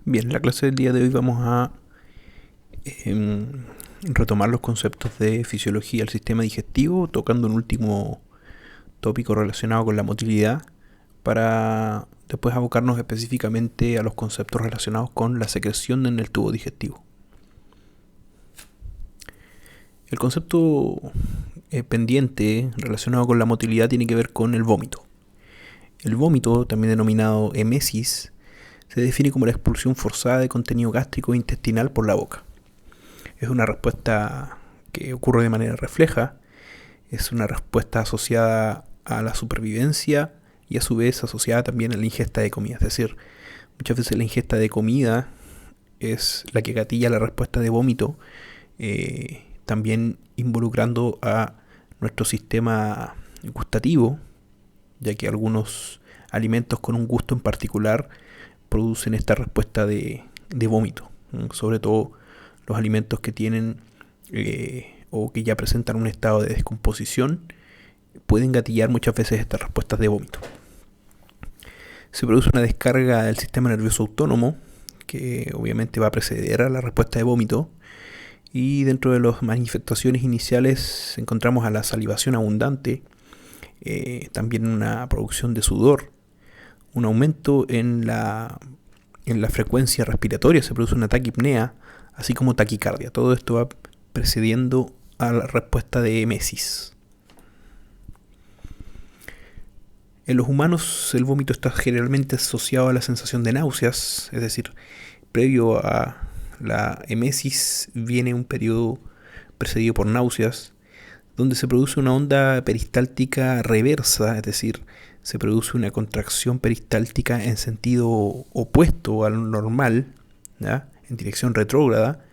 Bien, en la clase del día de hoy vamos a retomar los conceptos de fisiología del sistema digestivo, tocando un último tópico relacionado con la motilidad, para después abocarnos específicamente a los conceptos relacionados con la secreción en el tubo digestivo. El concepto pendiente relacionado con la motilidad tiene que ver con el vómito. El vómito, también denominado emesis, se define como la expulsión forzada de contenido gástrico e intestinal por la boca. Es una respuesta que ocurre de manera refleja, es una respuesta asociada a la supervivencia y a su vez asociada también a la ingesta de comida. Es decir, muchas veces la ingesta de comida es la que gatilla la respuesta de vómito, también involucrando a nuestro sistema gustativo, ya que algunos alimentos con un gusto en particular producen esta respuesta de vómito, sobre todo los alimentos que tienen o que ya presentan un estado de descomposición pueden gatillar muchas veces estas respuestas de vómito. Se produce una descarga del sistema nervioso autónomo que obviamente va a preceder a la respuesta de vómito, y dentro de las manifestaciones iniciales encontramos a la salivación abundante, también una producción de sudor, un aumento en la frecuencia respiratoria, se produce una taquipnea, así como taquicardia. Todo esto va precediendo a la respuesta de emesis. En los humanos el vómito está generalmente asociado a la sensación de náuseas, es decir, previo a la emesis viene un periodo precedido por náuseas, donde se produce una onda peristáltica reversa, es decir, se produce una contracción peristáltica en sentido opuesto al normal, ¿ya?, en dirección retrógrada,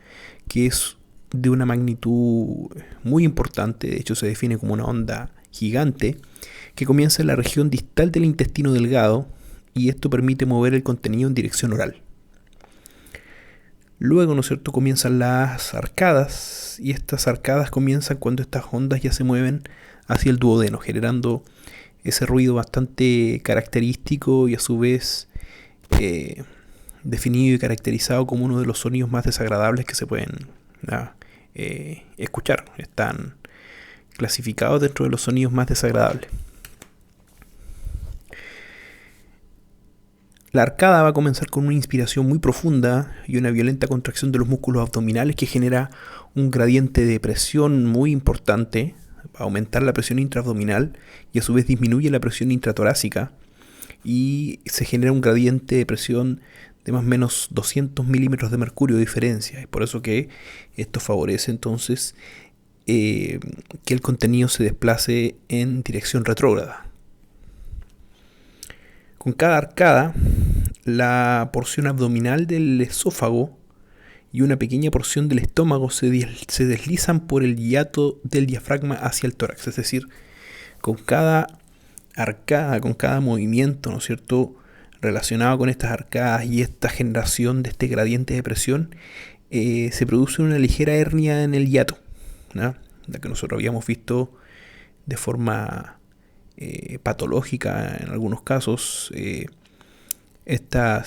que es de una magnitud muy importante. De hecho se define como una onda gigante que comienza en la región distal del intestino delgado, y esto permite mover el contenido en dirección oral. Luego, ¿no es cierto?, comienzan las arcadas, y estas arcadas comienzan cuando estas ondas ya se mueven hacia el duodeno, generando ese ruido bastante característico y a su vez definido y caracterizado como uno de los sonidos más desagradables que se pueden escuchar. Están clasificados dentro de los sonidos más desagradables. La arcada va a comenzar con una inspiración muy profunda y una violenta contracción de los músculos abdominales que genera un gradiente de presión muy importante. Va a aumentar la presión intraabdominal y a su vez disminuye la presión intratorácica, y se genera un gradiente de presión de más o menos 200 milímetros de mercurio de diferencia. Es por eso que esto favorece entonces que el contenido se desplace en dirección retrógrada. Con cada arcada, la porción abdominal del esófago y una pequeña porción del estómago se deslizan por el hiato del diafragma hacia el tórax. Es decir, con cada arcada, con cada movimiento, ¿no es cierto?, relacionado con estas arcadas y esta generación de este gradiente de presión, se produce una ligera hernia en el hiato, ¿no?, la que nosotros habíamos visto de forma patológica en algunos casos. Esta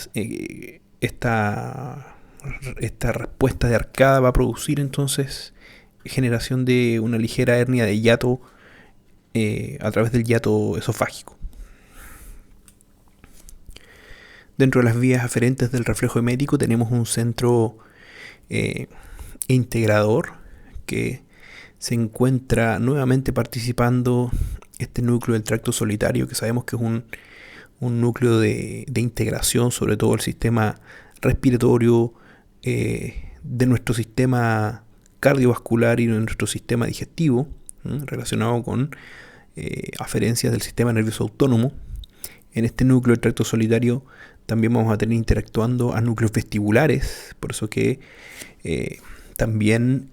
respuesta de arcada va a producir entonces generación de una ligera hernia de hiato a través del hiato esofágico. Dentro de las vías aferentes del reflejo emético tenemos un centro integrador que se encuentra nuevamente participando este núcleo del tracto solitario, que sabemos que es un núcleo de integración, sobre todo el sistema respiratorio, de nuestro sistema cardiovascular y de nuestro sistema digestivo, relacionado con aferencias del sistema nervioso autónomo. En este núcleo del tracto solitario también vamos a tener interactuando a núcleos vestibulares, por eso que también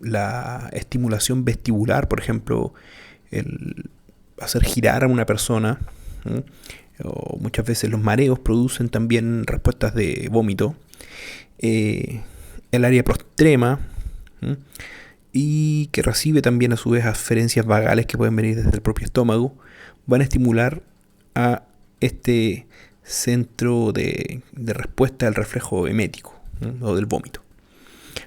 la estimulación vestibular, por ejemplo, el hacer girar a una persona, o muchas veces los mareos producen también respuestas de vómito. El área prostrema, y que recibe también a su vez aferencias vagales que pueden venir desde el propio estómago, van a estimular a este centro de respuesta del reflejo emético, ¿no? O del vómito.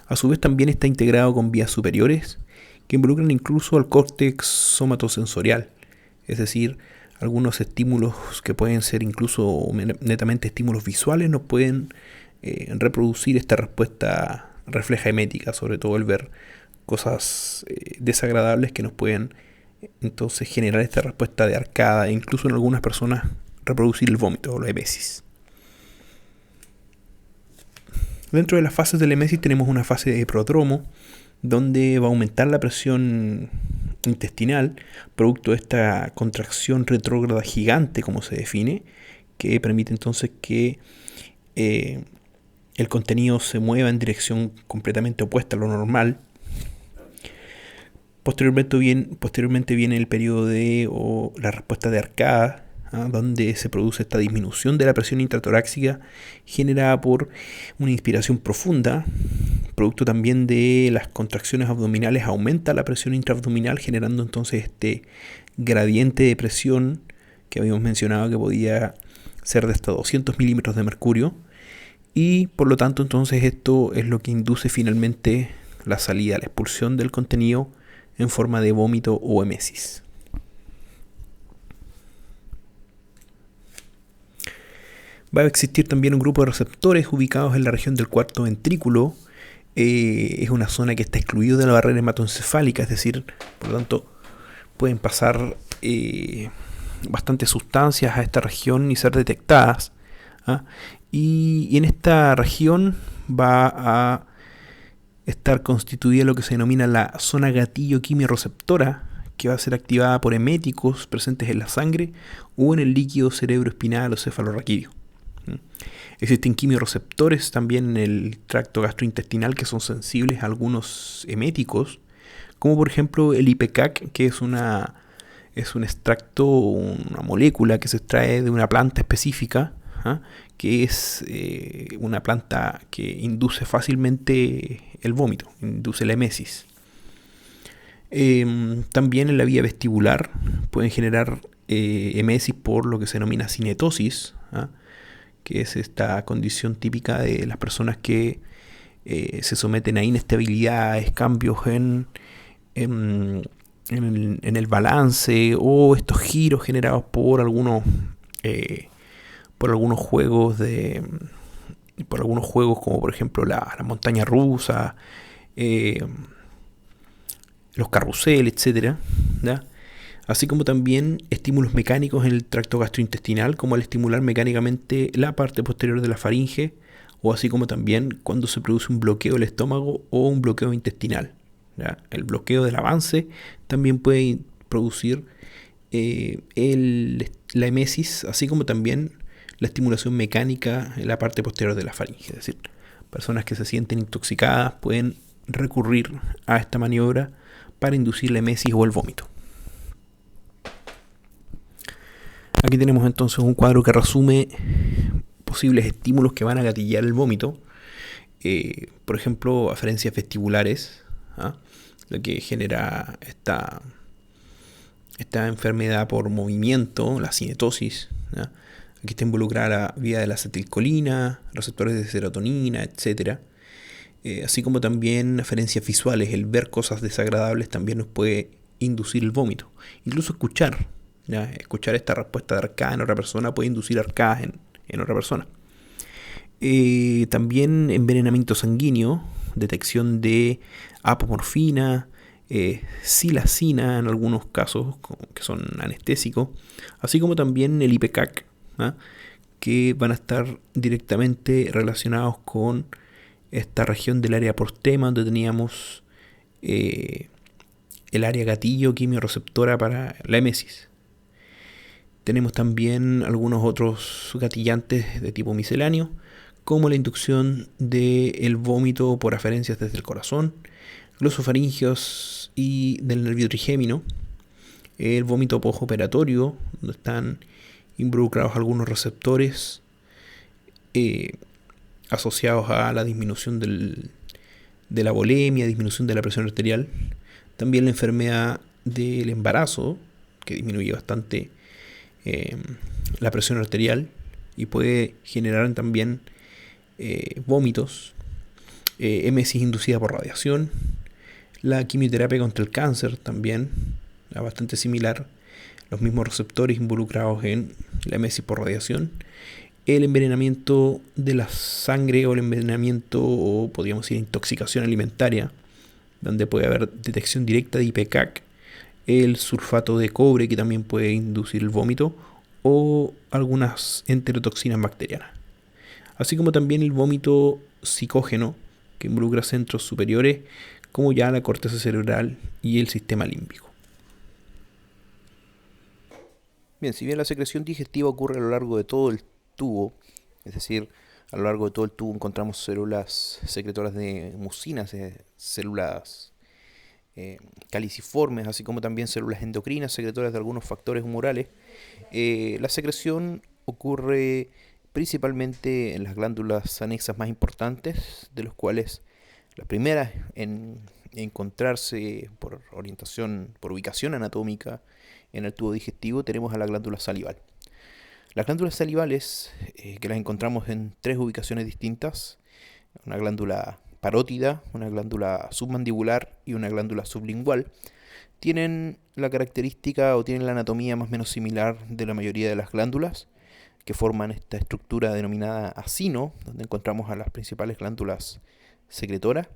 A su vez también está integrado con vías superiores que involucran incluso al córtex somatosensorial, es decir, algunos estímulos que pueden ser incluso netamente estímulos visuales nos pueden reproducir esta respuesta refleja emética, sobre todo el ver cosas desagradables que nos pueden entonces generar esta respuesta de arcada e incluso en algunas personas reproducir el vómito o la emesis. Dentro de las fases de la emesis tenemos una fase de prodromo, donde va a aumentar la presión intestinal, producto de esta contracción retrógrada gigante, como se define, que permite entonces que el contenido se mueva en dirección completamente opuesta a lo normal. Posteriormente viene el periodo o la respuesta de arcada, donde se produce esta disminución de la presión intratorácica generada por una inspiración profunda. Producto también de las contracciones abdominales aumenta la presión intraabdominal, generando entonces este gradiente de presión que habíamos mencionado que podía ser de hasta 200 milímetros de mercurio, y por lo tanto entonces esto es lo que induce finalmente la salida, la expulsión del contenido en forma de vómito o emesis. Va a existir también un grupo de receptores ubicados en la región del cuarto ventrículo. Es una zona que está excluida de la barrera hematoencefálica, es decir, por lo tanto pueden pasar bastantes sustancias a esta región y ser detectadas. Y en esta región va a estar constituida lo que se denomina la zona gatillo quimiorreceptora, que va a ser activada por eméticos presentes en la sangre o en el líquido cerebroespinal o cefalorraquídeo. Existen quimiorreceptores también en el tracto gastrointestinal que son sensibles a algunos eméticos, como por ejemplo el IPCAC, que es un extracto, una molécula que se extrae de una planta específica, que es una planta que induce fácilmente el vómito, induce la emesis. También en la vía vestibular pueden generar emesis por lo que se denomina cinetosis, que es esta condición típica de las personas que se someten a inestabilidades, cambios en el balance o estos giros generados por algunos juegos como por ejemplo la montaña rusa, los carruseles, etcétera, ¿ya? Así como también estímulos mecánicos en el tracto gastrointestinal, como al estimular mecánicamente la parte posterior de la faringe, o así como también cuando se produce un bloqueo del estómago o un bloqueo intestinal, ¿ya? El bloqueo del avance también puede producir la emesis, así como también la estimulación mecánica en la parte posterior de la faringe. Es decir, personas que se sienten intoxicadas pueden recurrir a esta maniobra para inducir la emesis o el vómito. Aquí tenemos entonces un cuadro que resume posibles estímulos que van a gatillar el vómito. Por ejemplo, aferencias vestibulares, lo que genera esta enfermedad por movimiento, la cinetosis. Aquí está involucrada la vía de la acetilcolina, receptores de serotonina, etc. Así como también aferencias visuales, el ver cosas desagradables también nos puede inducir el vómito. Incluso escuchar esta respuesta de arcada en otra persona puede inducir arcadas en otra persona. También envenenamiento sanguíneo, detección de apomorfina, silacina en algunos casos que son anestésicos, así como también el IPCAC, que van a estar directamente relacionados con esta región del área portema, donde teníamos el área gatillo quimiorreceptora para la emesis. Tenemos también algunos otros gatillantes de tipo misceláneo, como la inducción del vómito por aferencias desde el corazón, glosofaringeos y del nervio trigémino, el vómito postoperatorio, donde están involucrados algunos receptores asociados a la disminución de la volemia, disminución de la presión arterial. También la enfermedad del embarazo, que disminuye bastante la presión arterial y puede generar también vómitos, emesis inducida por radiación, la quimioterapia contra el cáncer también, bastante similar, los mismos receptores involucrados en la emesis por radiación, el envenenamiento de la sangre o el envenenamiento o podríamos decir intoxicación alimentaria, donde puede haber detección directa de IPCAC, el sulfato de cobre que también puede inducir el vómito o algunas enterotoxinas bacterianas, así como también el vómito psicógeno que involucra centros superiores como ya la corteza cerebral y el sistema límbico. Bien, si bien la secreción digestiva ocurre a lo largo de todo el tubo, es decir, a lo largo de todo el tubo encontramos células secretoras de mucinas, células caliciformes, así como también células endocrinas secretoras de algunos factores humorales. La secreción ocurre principalmente en las glándulas anexas más importantes, de los cuales la primera en encontrarse por orientación, por ubicación anatómica en el tubo digestivo, tenemos a la glándula salival. Las glándulas salivales, que las encontramos en tres ubicaciones distintas, una glándula parótida, una glándula submandibular y una glándula sublingual, tienen la característica o tienen la anatomía más o menos similar de la mayoría de las glándulas, que forman esta estructura denominada acino, donde encontramos a las principales glándulas secretoras,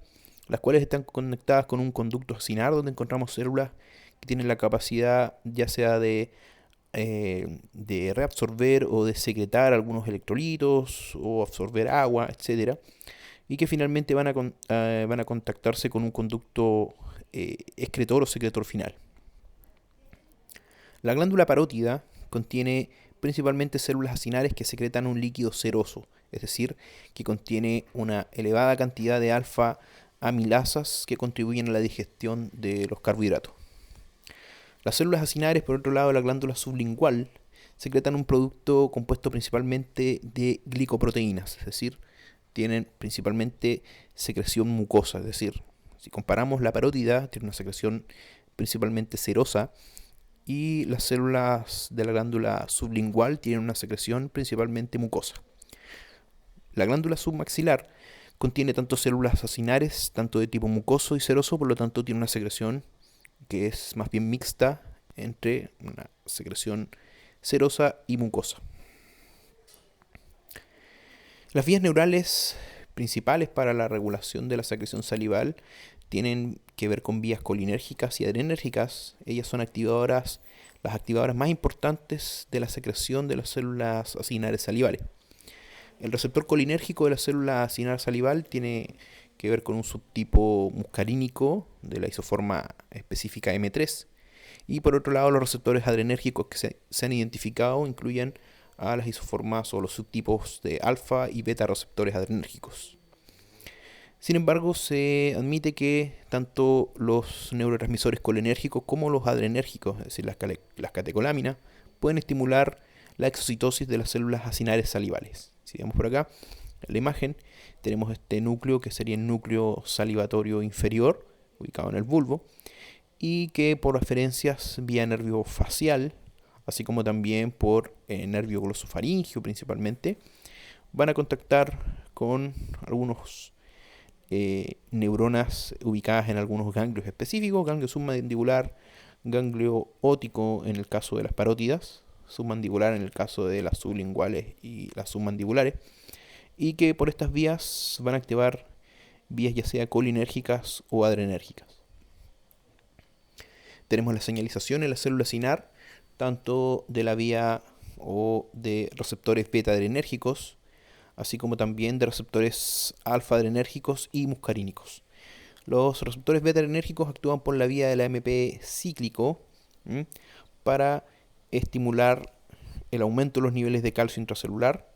las cuales están conectadas con un conducto acinar, donde encontramos células que tienen la capacidad ya sea de reabsorber o de secretar algunos electrolitos o absorber agua, etcétera, y que finalmente van a contactarse con un conducto excretor o secretor final. La glándula parótida contiene principalmente células acinares que secretan un líquido seroso, es decir, que contiene una elevada cantidad de alfa amilasas que contribuyen a la digestión de los carbohidratos. Las células acinares, por otro lado, de la glándula sublingual, secretan un producto compuesto principalmente de glicoproteínas, es decir, tienen principalmente secreción mucosa, es decir, si comparamos la parótida, tiene una secreción principalmente serosa, y las células de la glándula sublingual tienen una secreción principalmente mucosa. La glándula submaxilar contiene tanto células acinares, tanto de tipo mucoso y seroso, por lo tanto tiene una secreción que es más bien mixta entre una secreción serosa y mucosa. Las vías neurales principales para la regulación de la secreción salival tienen que ver con vías colinérgicas y adrenérgicas. Ellas son las activadoras más importantes de la secreción de las células acinares salivales. El receptor colinérgico de la célula acinar salival tiene que ver con un subtipo muscarínico de la isoforma específica M3. Y por otro lado, los receptores adrenérgicos que se han identificado incluyen a las isoformas o los subtipos de alfa y beta receptores adrenérgicos. Sin embargo, se admite que tanto los neurotransmisores colinérgicos como los adrenérgicos, es decir, las catecolaminas, pueden estimular la exocitosis de las células acinares salivales. Si vemos por acá, en la imagen, tenemos este núcleo que sería el núcleo salivatorio inferior, ubicado en el bulbo, y que por aferencias vía nervio facial, así como también por nervio glosofaringio principalmente, van a contactar con algunos neuronas ubicadas en algunos ganglios específicos, ganglio submandibular, ganglio óptico en el caso de las parótidas, submandibular en el caso de las sublinguales y las submandibulares, y que por estas vías van a activar vías ya sea colinérgicas o adrenérgicas. Tenemos la señalización en la célula acinar, tanto de la vía o de receptores beta adrenérgicos, así como también de receptores alfa adrenérgicos y muscarínicos. Los receptores beta adrenérgicos actúan por la vía del AMP cíclico para estimular el aumento de los niveles de calcio intracelular,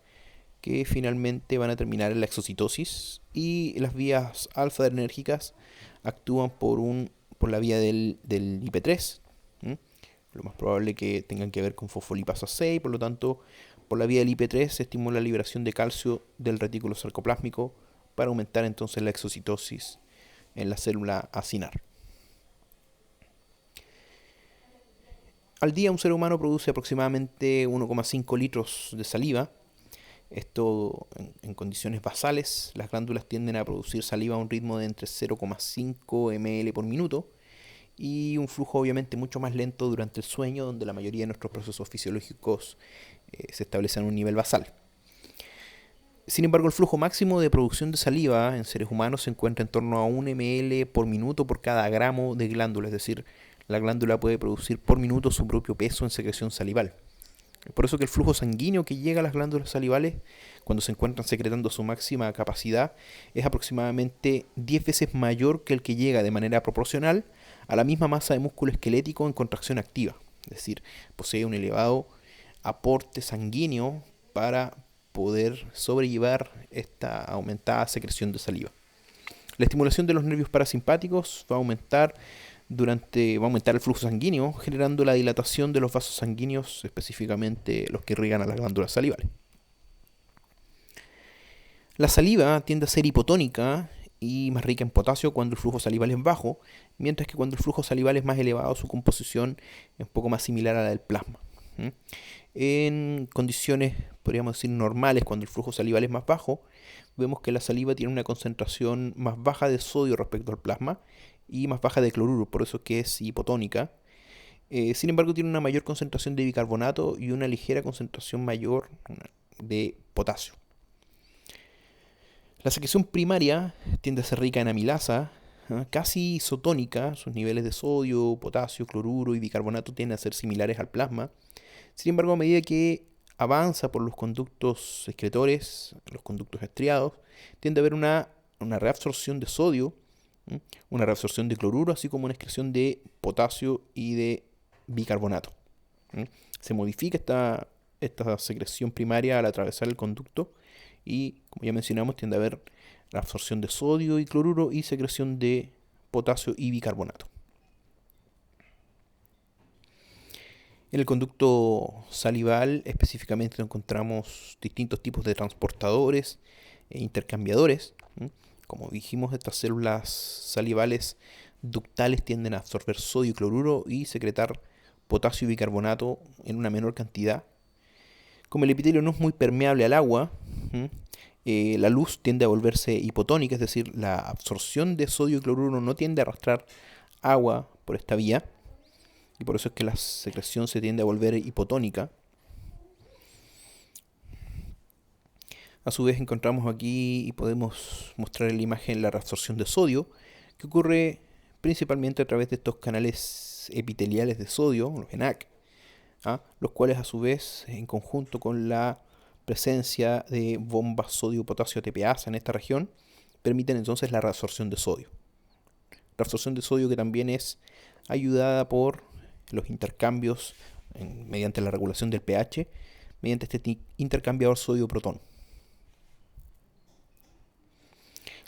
que finalmente van a terminar en la exocitosis, y las vías alfa adrenérgicas actúan por la vía del IP3. Lo más probable que tengan que ver con fosfolipasa 6, por lo tanto, por la vía del IP3 se estimula la liberación de calcio del retículo sarcoplásmico para aumentar entonces la exocitosis en la célula acinar. Al día un ser humano produce aproximadamente 1,5 litros de saliva, Esto en condiciones basales, las glándulas tienden a producir saliva a un ritmo de entre 0,5 ml por minuto y un flujo obviamente mucho más lento durante el sueño, donde la mayoría de nuestros procesos fisiológicos se establecen a un nivel basal. Sin embargo, el flujo máximo de producción de saliva en seres humanos se encuentra en torno a 1 ml por minuto por cada gramo de glándula, es decir, la glándula puede producir por minuto su propio peso en secreción salival. Es por eso que el flujo sanguíneo que llega a las glándulas salivales cuando se encuentran secretando su máxima capacidad es aproximadamente 10 veces mayor que el que llega de manera proporcional a la misma masa de músculo esquelético en contracción activa. Es decir, posee un elevado aporte sanguíneo para poder sobrellevar esta aumentada secreción de saliva. La estimulación de los nervios parasimpáticos va a aumentar el flujo sanguíneo, generando la dilatación de los vasos sanguíneos, específicamente los que irrigan a las glándulas salivales. La saliva tiende a ser hipotónica y más rica en potasio cuando el flujo salival es bajo, mientras que cuando el flujo salival es más elevado, su composición es un poco más similar a la del plasma. En condiciones, podríamos decir, normales, cuando el flujo salival es más bajo, vemos que la saliva tiene una concentración más baja de sodio respecto al plasma y más baja de cloruro, por eso es que es hipotónica. Sin embargo, tiene una mayor concentración de bicarbonato y una ligera concentración mayor de potasio. La secreción primaria tiende a ser rica en amilasa, casi isotónica, sus niveles de sodio, potasio, cloruro y bicarbonato tienden a ser similares al plasma. Sin embargo, a medida que avanza por los conductos excretores, los conductos estriados, tiende a haber una reabsorción de sodio, una reabsorción de cloruro, así como una excreción de potasio y de bicarbonato. Se modifica esta secreción primaria al atravesar el conducto y, como ya mencionamos, tiende a haber la absorción de sodio y cloruro y secreción de potasio y bicarbonato. En el conducto salival específicamente encontramos distintos tipos de transportadores e intercambiadores. Como dijimos, estas células salivales ductales tienden a absorber sodio y cloruro y secretar potasio y bicarbonato en una menor cantidad. Como el epitelio no es muy permeable al agua, la luz tiende a volverse hipotónica, es decir, la absorción de sodio y cloruro no tiende a arrastrar agua por esta vía, y por eso es que la secreción se tiende a volver hipotónica. A su vez encontramos aquí y podemos mostrar en la imagen la reabsorción de sodio, que ocurre principalmente a través de estos canales epiteliales de sodio, los ENaC, los cuales a su vez, en conjunto con la presencia de bombas sodio-potasio ATPasa en esta región, permiten entonces la reabsorción de sodio. Reabsorción de sodio que también es ayudada por los intercambios mediante la regulación del pH, mediante este intercambiador sodio-protón.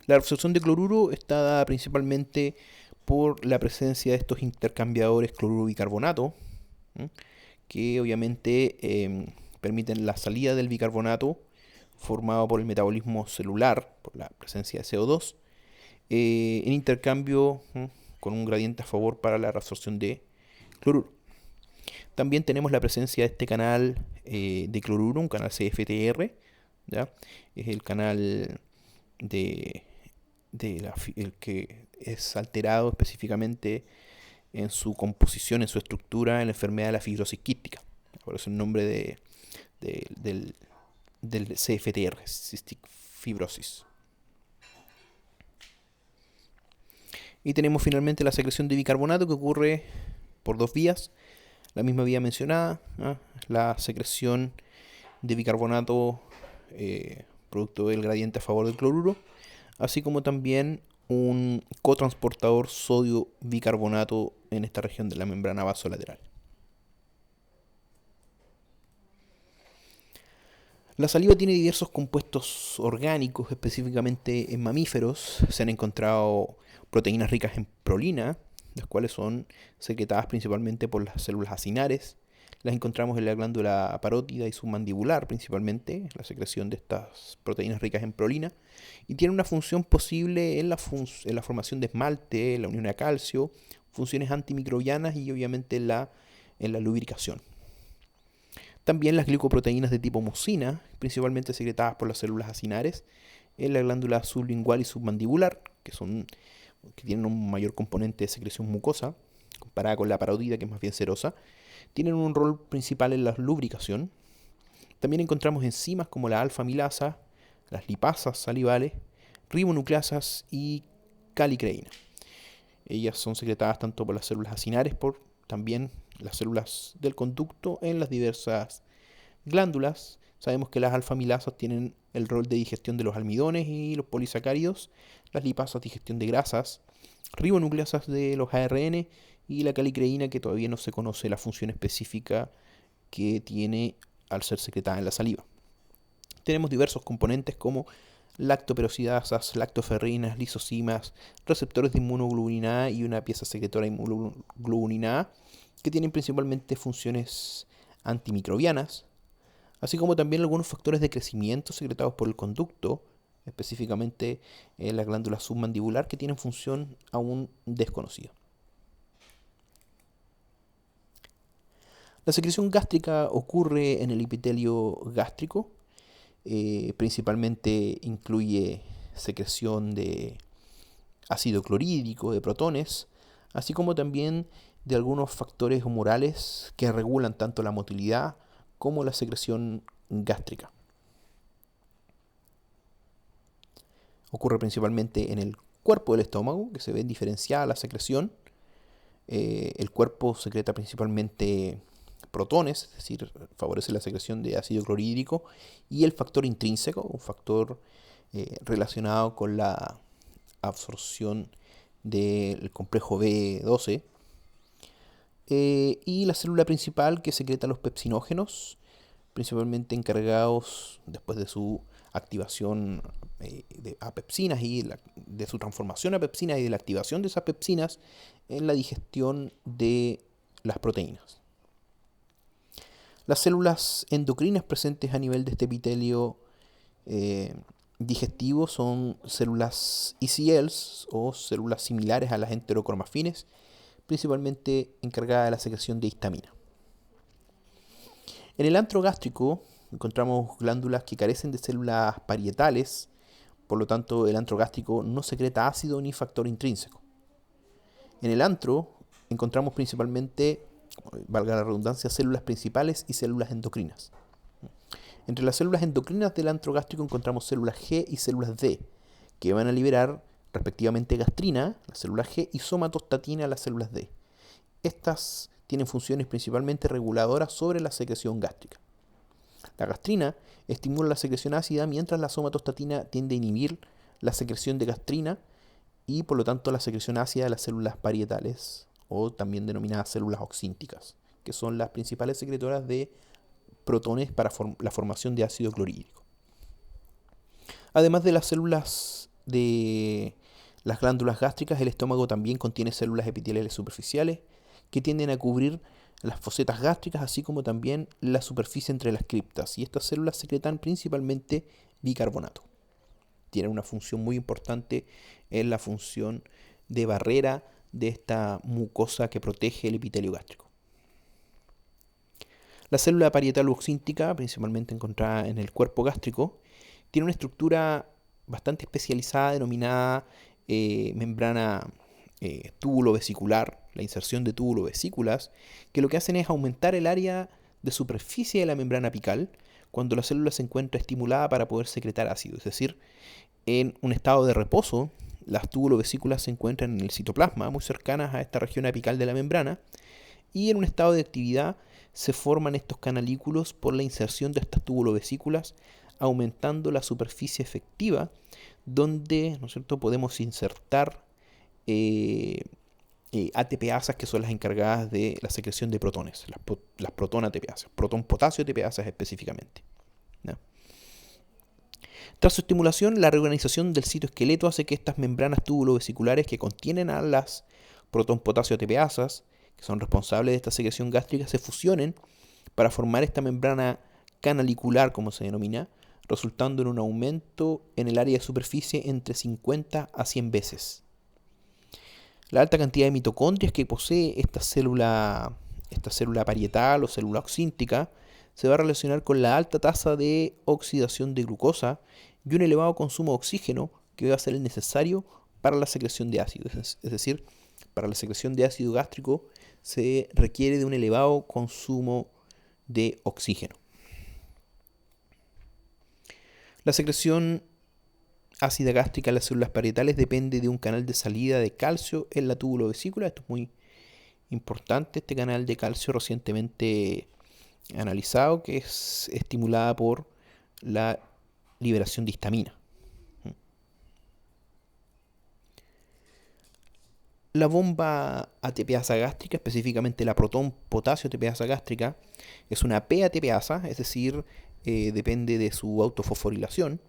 La absorción de cloruro está dada principalmente por la presencia de estos intercambiadores cloruro-bicarbonato, que obviamente permiten la salida del bicarbonato formado por el metabolismo celular, por la presencia de CO2, en intercambio con un gradiente a favor para la reabsorción de cloruro. También tenemos la presencia de este canal de cloruro, un canal CFTR, ¿ya? Es el canal el que es alterado específicamente en su composición, en su estructura, en la enfermedad de la fibrosis quística. Por eso el nombre del CFTR, Cystic Fibrosis. Y tenemos finalmente la secreción de bicarbonato que ocurre por dos vías. La misma vía mencionada, la secreción de bicarbonato producto del gradiente a favor del cloruro, así como también un cotransportador sodio-bicarbonato en esta región de la membrana vasolateral. La saliva tiene diversos compuestos orgánicos, específicamente en mamíferos. Se han encontrado proteínas ricas en prolina, las cuales son secretadas principalmente por las células acinares. Las encontramos en la glándula parótida y submandibular principalmente, la secreción de estas proteínas ricas en prolina, y tiene una función posible en la formación de esmalte, la unión a calcio, funciones antimicrobianas y obviamente en la lubricación. También las glicoproteínas de tipo mucina, principalmente secretadas por las células acinares en la glándula sublingual y submandibular, que tienen un mayor componente de secreción mucosa, comparada con la parótida, que es más bien serosa, tienen un rol principal en la lubricación. También encontramos enzimas como la alfa-amilasa, las lipasas salivales, ribonucleasas y calicreína. Ellas son secretadas tanto por las células acinares, por también las células del conducto en las diversas glándulas. Sabemos que las alfa-amilasas tienen el rol de digestión de los almidones y los polisacáridos, las lipasas digestión de grasas, ribonucleasas de los ARN y la calicreína, que todavía no se conoce la función específica que tiene al ser secretada en la saliva. Tenemos diversos componentes como lactoperoxidasas, lactoferrinas, lisocimas, receptores de inmunoglobulina A y una pieza secretora de inmunoglobulina A, que tienen principalmente funciones antimicrobianas, así como también algunos factores de crecimiento secretados por el conducto, específicamente en la glándula submandibular, que tienen función aún desconocida. La secreción gástrica ocurre en el epitelio gástrico, principalmente incluye secreción de ácido clorhídrico, de protones, así como también de algunos factores humorales que regulan tanto la motilidad como la secreción gástrica. Ocurre principalmente en el cuerpo del estómago, que se ve diferenciada la secreción. El cuerpo secreta principalmente protones, es decir, favorece la secreción de ácido clorhídrico, y el factor intrínseco, un factor relacionado con la absorción del complejo B12, y la célula principal, que secreta los pepsinógenos, principalmente encargados después de su activación a pepsinas y de su transformación a pepsinas y de la activación de esas pepsinas en la digestión de las proteínas. Las células endocrinas presentes a nivel de este epitelio digestivo son células ECLs o células similares a las enterocromafines, principalmente encargadas de la secreción de histamina. En el antro gástrico encontramos glándulas que carecen de células parietales, por lo tanto el antro gástrico no secreta ácido ni factor intrínseco. En el antro encontramos principalmente, valga la redundancia, células principales y células endocrinas. Entre las células endocrinas del antro gástrico encontramos células G y células D, que van a liberar respectivamente gastrina, la célula G, y somatostatina, las células D. Estas tienen funciones principalmente reguladoras sobre la secreción gástrica. La gastrina estimula la secreción ácida, mientras la somatostatina tiende a inhibir la secreción de gastrina y por lo tanto la secreción ácida de las células parietales, o también denominadas células oxínticas, que son las principales secretoras de protones para la formación de ácido clorhídrico. Además de las células de las glándulas gástricas, el estómago también contiene células epiteliales superficiales que tienden a cubrir las fosetas gástricas, así como también la superficie entre las criptas, y estas células secretan principalmente bicarbonato. Tienen una función muy importante en la función de barrera de esta mucosa que protege el epitelio gástrico. La célula parietal oxíntica, principalmente encontrada en el cuerpo gástrico, tiene una estructura bastante especializada denominada membrana túbulo vesicular, la inserción de túbulo vesículas, que lo que hacen es aumentar el área de superficie de la membrana apical cuando la célula se encuentra estimulada para poder secretar ácido. Es decir, en un estado de reposo, las túbulo-vesículas se encuentran en el citoplasma, muy cercanas a esta región apical de la membrana, y en un estado de actividad se forman estos canalículos por la inserción de estas túbulo-vesículas, aumentando la superficie efectiva, donde, ¿no es cierto?, podemos insertar ATPasas, que son las encargadas de la secreción de protones, las proton-ATPasas, protón-potasio-ATPasas específicamente, ¿no? Tras su estimulación, la reorganización del citoesqueleto hace que estas membranas túbulo-vesiculares que contienen a las protón-potasio-ATPasas, que son responsables de esta secreción gástrica, se fusionen para formar esta membrana canalicular, como se denomina, resultando en un aumento en el área de superficie entre 50 a 100 veces. La alta cantidad de mitocondrias que posee esta célula parietal o célula oxíntica se va a relacionar con la alta tasa de oxidación de glucosa y un elevado consumo de oxígeno que va a ser el necesario para la secreción de ácido. Es decir, para la secreción de ácido gástrico se requiere de un elevado consumo de oxígeno. La secreción ácida gástrica en las células parietales depende de un canal de salida de calcio en la túbulo vesícula. Esto es muy importante, este canal de calcio recientemente analizado, que es estimulada por la liberación de histamina. La bomba ATPasa gástrica, específicamente la protón-potasio ATPasa gástrica, es una PATPasa, es decir, depende de su autofosforilación.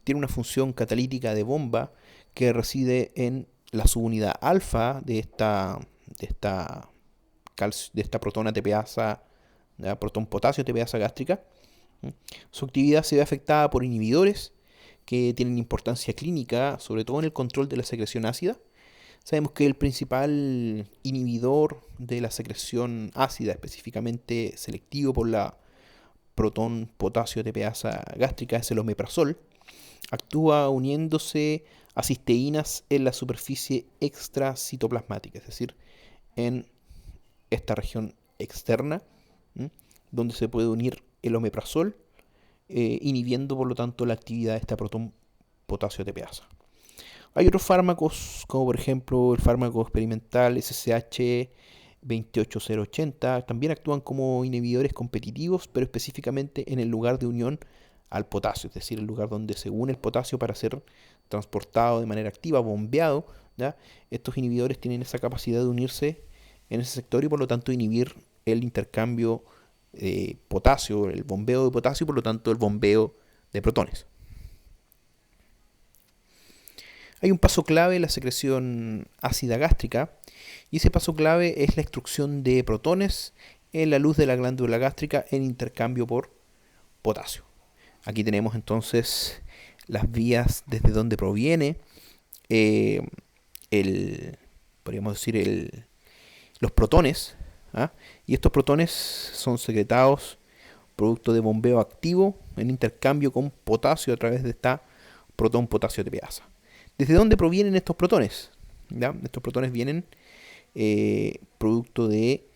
Tiene una función catalítica de bomba que reside en la subunidad alfa de esta protón ATPasa, protón-potasio ATPasa gástrica. Su actividad se ve afectada por inhibidores que tienen importancia clínica, sobre todo en el control de la secreción ácida. Sabemos que el principal inhibidor de la secreción ácida, específicamente selectivo por la protón-potasio ATPasa gástrica, es el omeprazol. Actúa uniéndose a cisteínas en la superficie extracitoplasmática, es decir, en esta región externa, donde se puede unir el omeprazol, inhibiendo por lo tanto la actividad de esta protón-potasio ATPasa. Hay otros fármacos, como por ejemplo el fármaco experimental SSH 28080, también actúan como inhibidores competitivos, pero específicamente en el lugar de unión al potasio, es decir, el lugar donde se une el potasio para ser transportado de manera activa, bombeado, ¿ya? Estos inhibidores tienen esa capacidad de unirse en ese sector y por lo tanto inhibir el intercambio de potasio, el bombeo de potasio y por lo tanto el bombeo de protones. Hay un paso clave en la secreción ácida gástrica y ese paso clave es la extrusión de protones en la luz de la glándula gástrica en intercambio por potasio. Aquí tenemos entonces las vías desde donde proviene podríamos decir, los protones, ¿ah? Y estos protones son secretados producto de bombeo activo en intercambio con potasio a través de esta protón-potasio ATPasa. ¿Desde dónde provienen estos protones? ¿Ya? Estos protones vienen producto de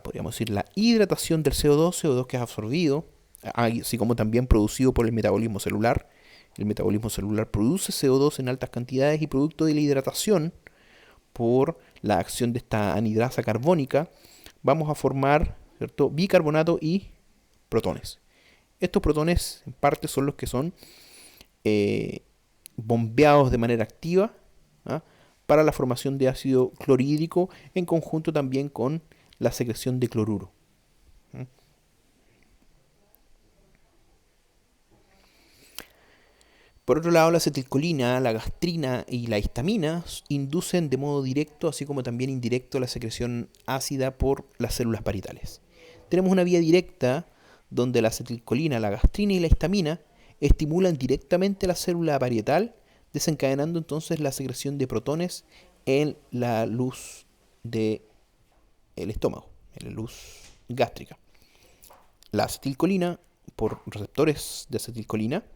podríamos decir, la hidratación del CO2 que es absorbido, así como también producido por el metabolismo celular. El metabolismo celular produce CO2 en altas cantidades y producto de la hidratación por la acción de esta anhidrasa carbónica vamos a formar, ¿cierto?, bicarbonato y protones. Estos protones en parte son los que son bombeados de manera activa, ¿ah?, para la formación de ácido clorhídrico en conjunto también con la secreción de cloruro. Por otro lado, la acetilcolina, la gastrina y la histamina inducen de modo directo, así como también indirecto, la secreción ácida por las células parietales. Tenemos una vía directa donde la acetilcolina, la gastrina y la histamina estimulan directamente la célula parietal, desencadenando entonces la secreción de protones en la luz del estómago, en la luz gástrica. La acetilcolina, por receptores de acetilcolina,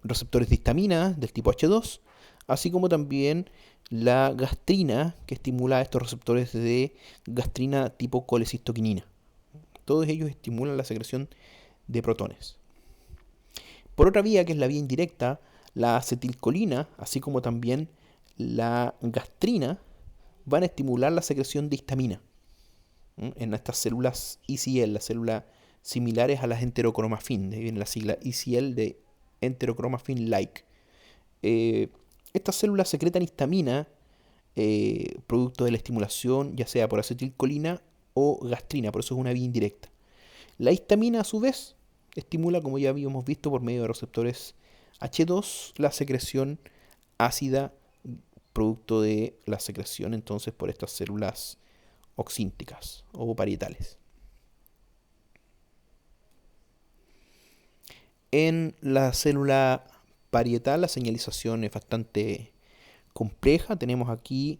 receptores de histamina del tipo H2, así como también la gastrina, que estimula estos receptores de gastrina tipo colecistoquinina. Todos ellos estimulan la secreción de protones. Por otra vía, que es la vía indirecta, la acetilcolina, así como también la gastrina, van a estimular la secreción de histamina en estas células ECL, las células similares a las enterocromafin. De ahí viene la sigla ECL de enterocromafin-like. Estas células secretan histamina producto de la estimulación, ya sea por acetilcolina o gastrina, por eso es una vía indirecta. La histamina, a su vez, estimula, como ya habíamos visto, por medio de receptores H2, la secreción ácida producto de la secreción entonces por estas células oxínticas o parietales. En la célula parietal la señalización es bastante compleja. Tenemos aquí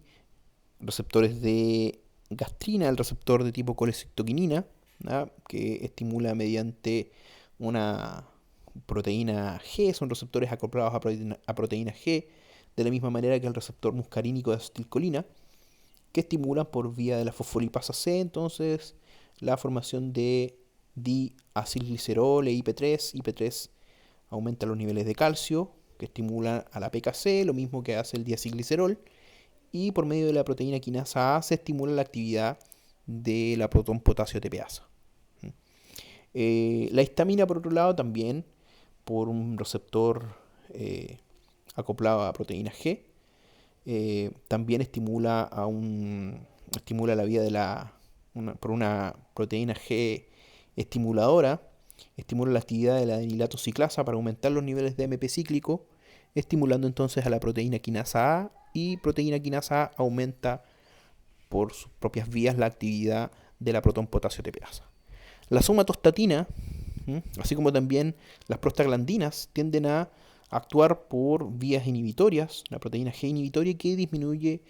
receptores de gastrina, el receptor de tipo colecistoquinina, ¿ya? Que estimula mediante una proteína G, son receptores acoplados a proteína G, de la misma manera que el receptor muscarínico de acetilcolina, que estimulan por vía de la fosfolipasa C, entonces la formación de diacilglicerol e IP3. IP3 aumenta los niveles de calcio, que estimulan a la PKC, lo mismo que hace el diacilglicerol, y por medio de la proteína quinasa A se estimula la actividad de la proton potasio TPasa. La histamina, por otro lado, también por un receptor acoplado a proteína G, también estimula la vía por una proteína G estimuladora, estimula la actividad de la adenilato ciclasa para aumentar los niveles de AMP cíclico, estimulando entonces a la proteína quinasa A, y proteína quinasa A aumenta por sus propias vías la actividad de la proton potasio TPasa. La somatostatina, así como también las prostaglandinas, tienden a actuar por vías inhibitorias, la proteína G inhibitoria, que disminuye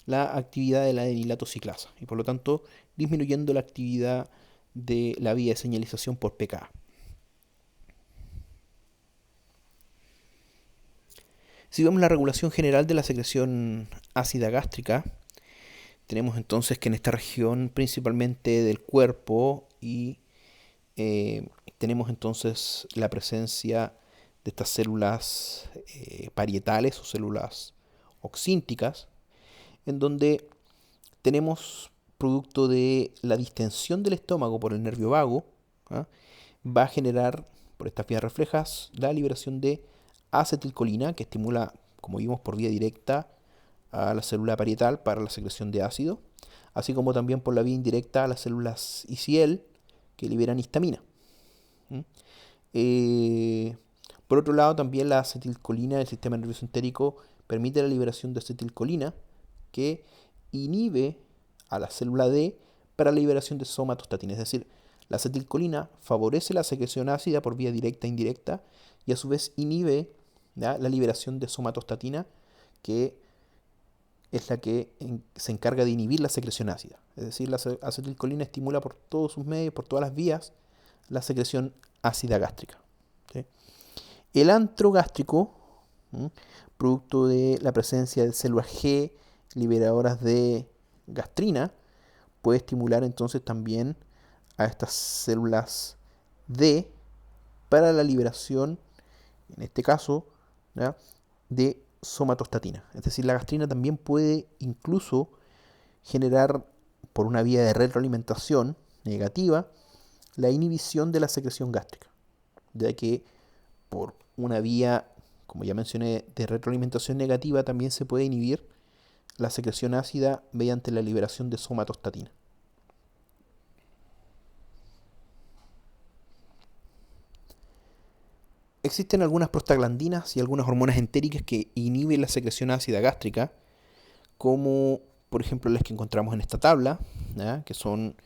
la actividad de la adenilato ciclasa y por lo tanto disminuyendo la actividad de la vía de señalización por pKa. Si vemos la regulación general de la secreción ácida gástrica, tenemos entonces que en esta región principalmente del cuerpo tenemos entonces la presencia de estas células parietales o células oxínticas, en donde tenemos, producto de la distensión del estómago por el nervio vago, ¿ah? Va a generar por estas vías reflejas la liberación de acetilcolina, que estimula, como vimos, por vía directa a la célula parietal para la secreción de ácido, así como también por la vía indirecta a las células ICL, que liberan histamina. Por otro lado, también la acetilcolina del sistema nervioso entérico permite la liberación de acetilcolina, que inhibe a la célula D para la liberación de somatostatina. Es decir, la acetilcolina favorece la secreción ácida por vía directa e indirecta y a su vez inhibe, ¿ya?, la liberación de somatostatina, que es la que se encarga de inhibir la secreción ácida. Es decir, la acetilcolina estimula por todos sus medios, por todas las vías, la secreción ácida gástrica. ¿Sí? El antro gástrico, producto de la presencia de células G liberadoras de gastrina, puede estimular entonces también a estas células D para la liberación, en este caso, ¿ya?, de somatostatina. Es decir, la gastrina también puede incluso generar, por una vía de retroalimentación negativa, la inhibición de la secreción gástrica, ya que por una vía, como ya mencioné, de retroalimentación negativa también se puede inhibir la secreción ácida mediante la liberación de somatostatina. Existen algunas prostaglandinas y algunas hormonas entéricas que inhiben la secreción ácida gástrica, como por ejemplo las que encontramos en esta tabla, ¿ya?, que son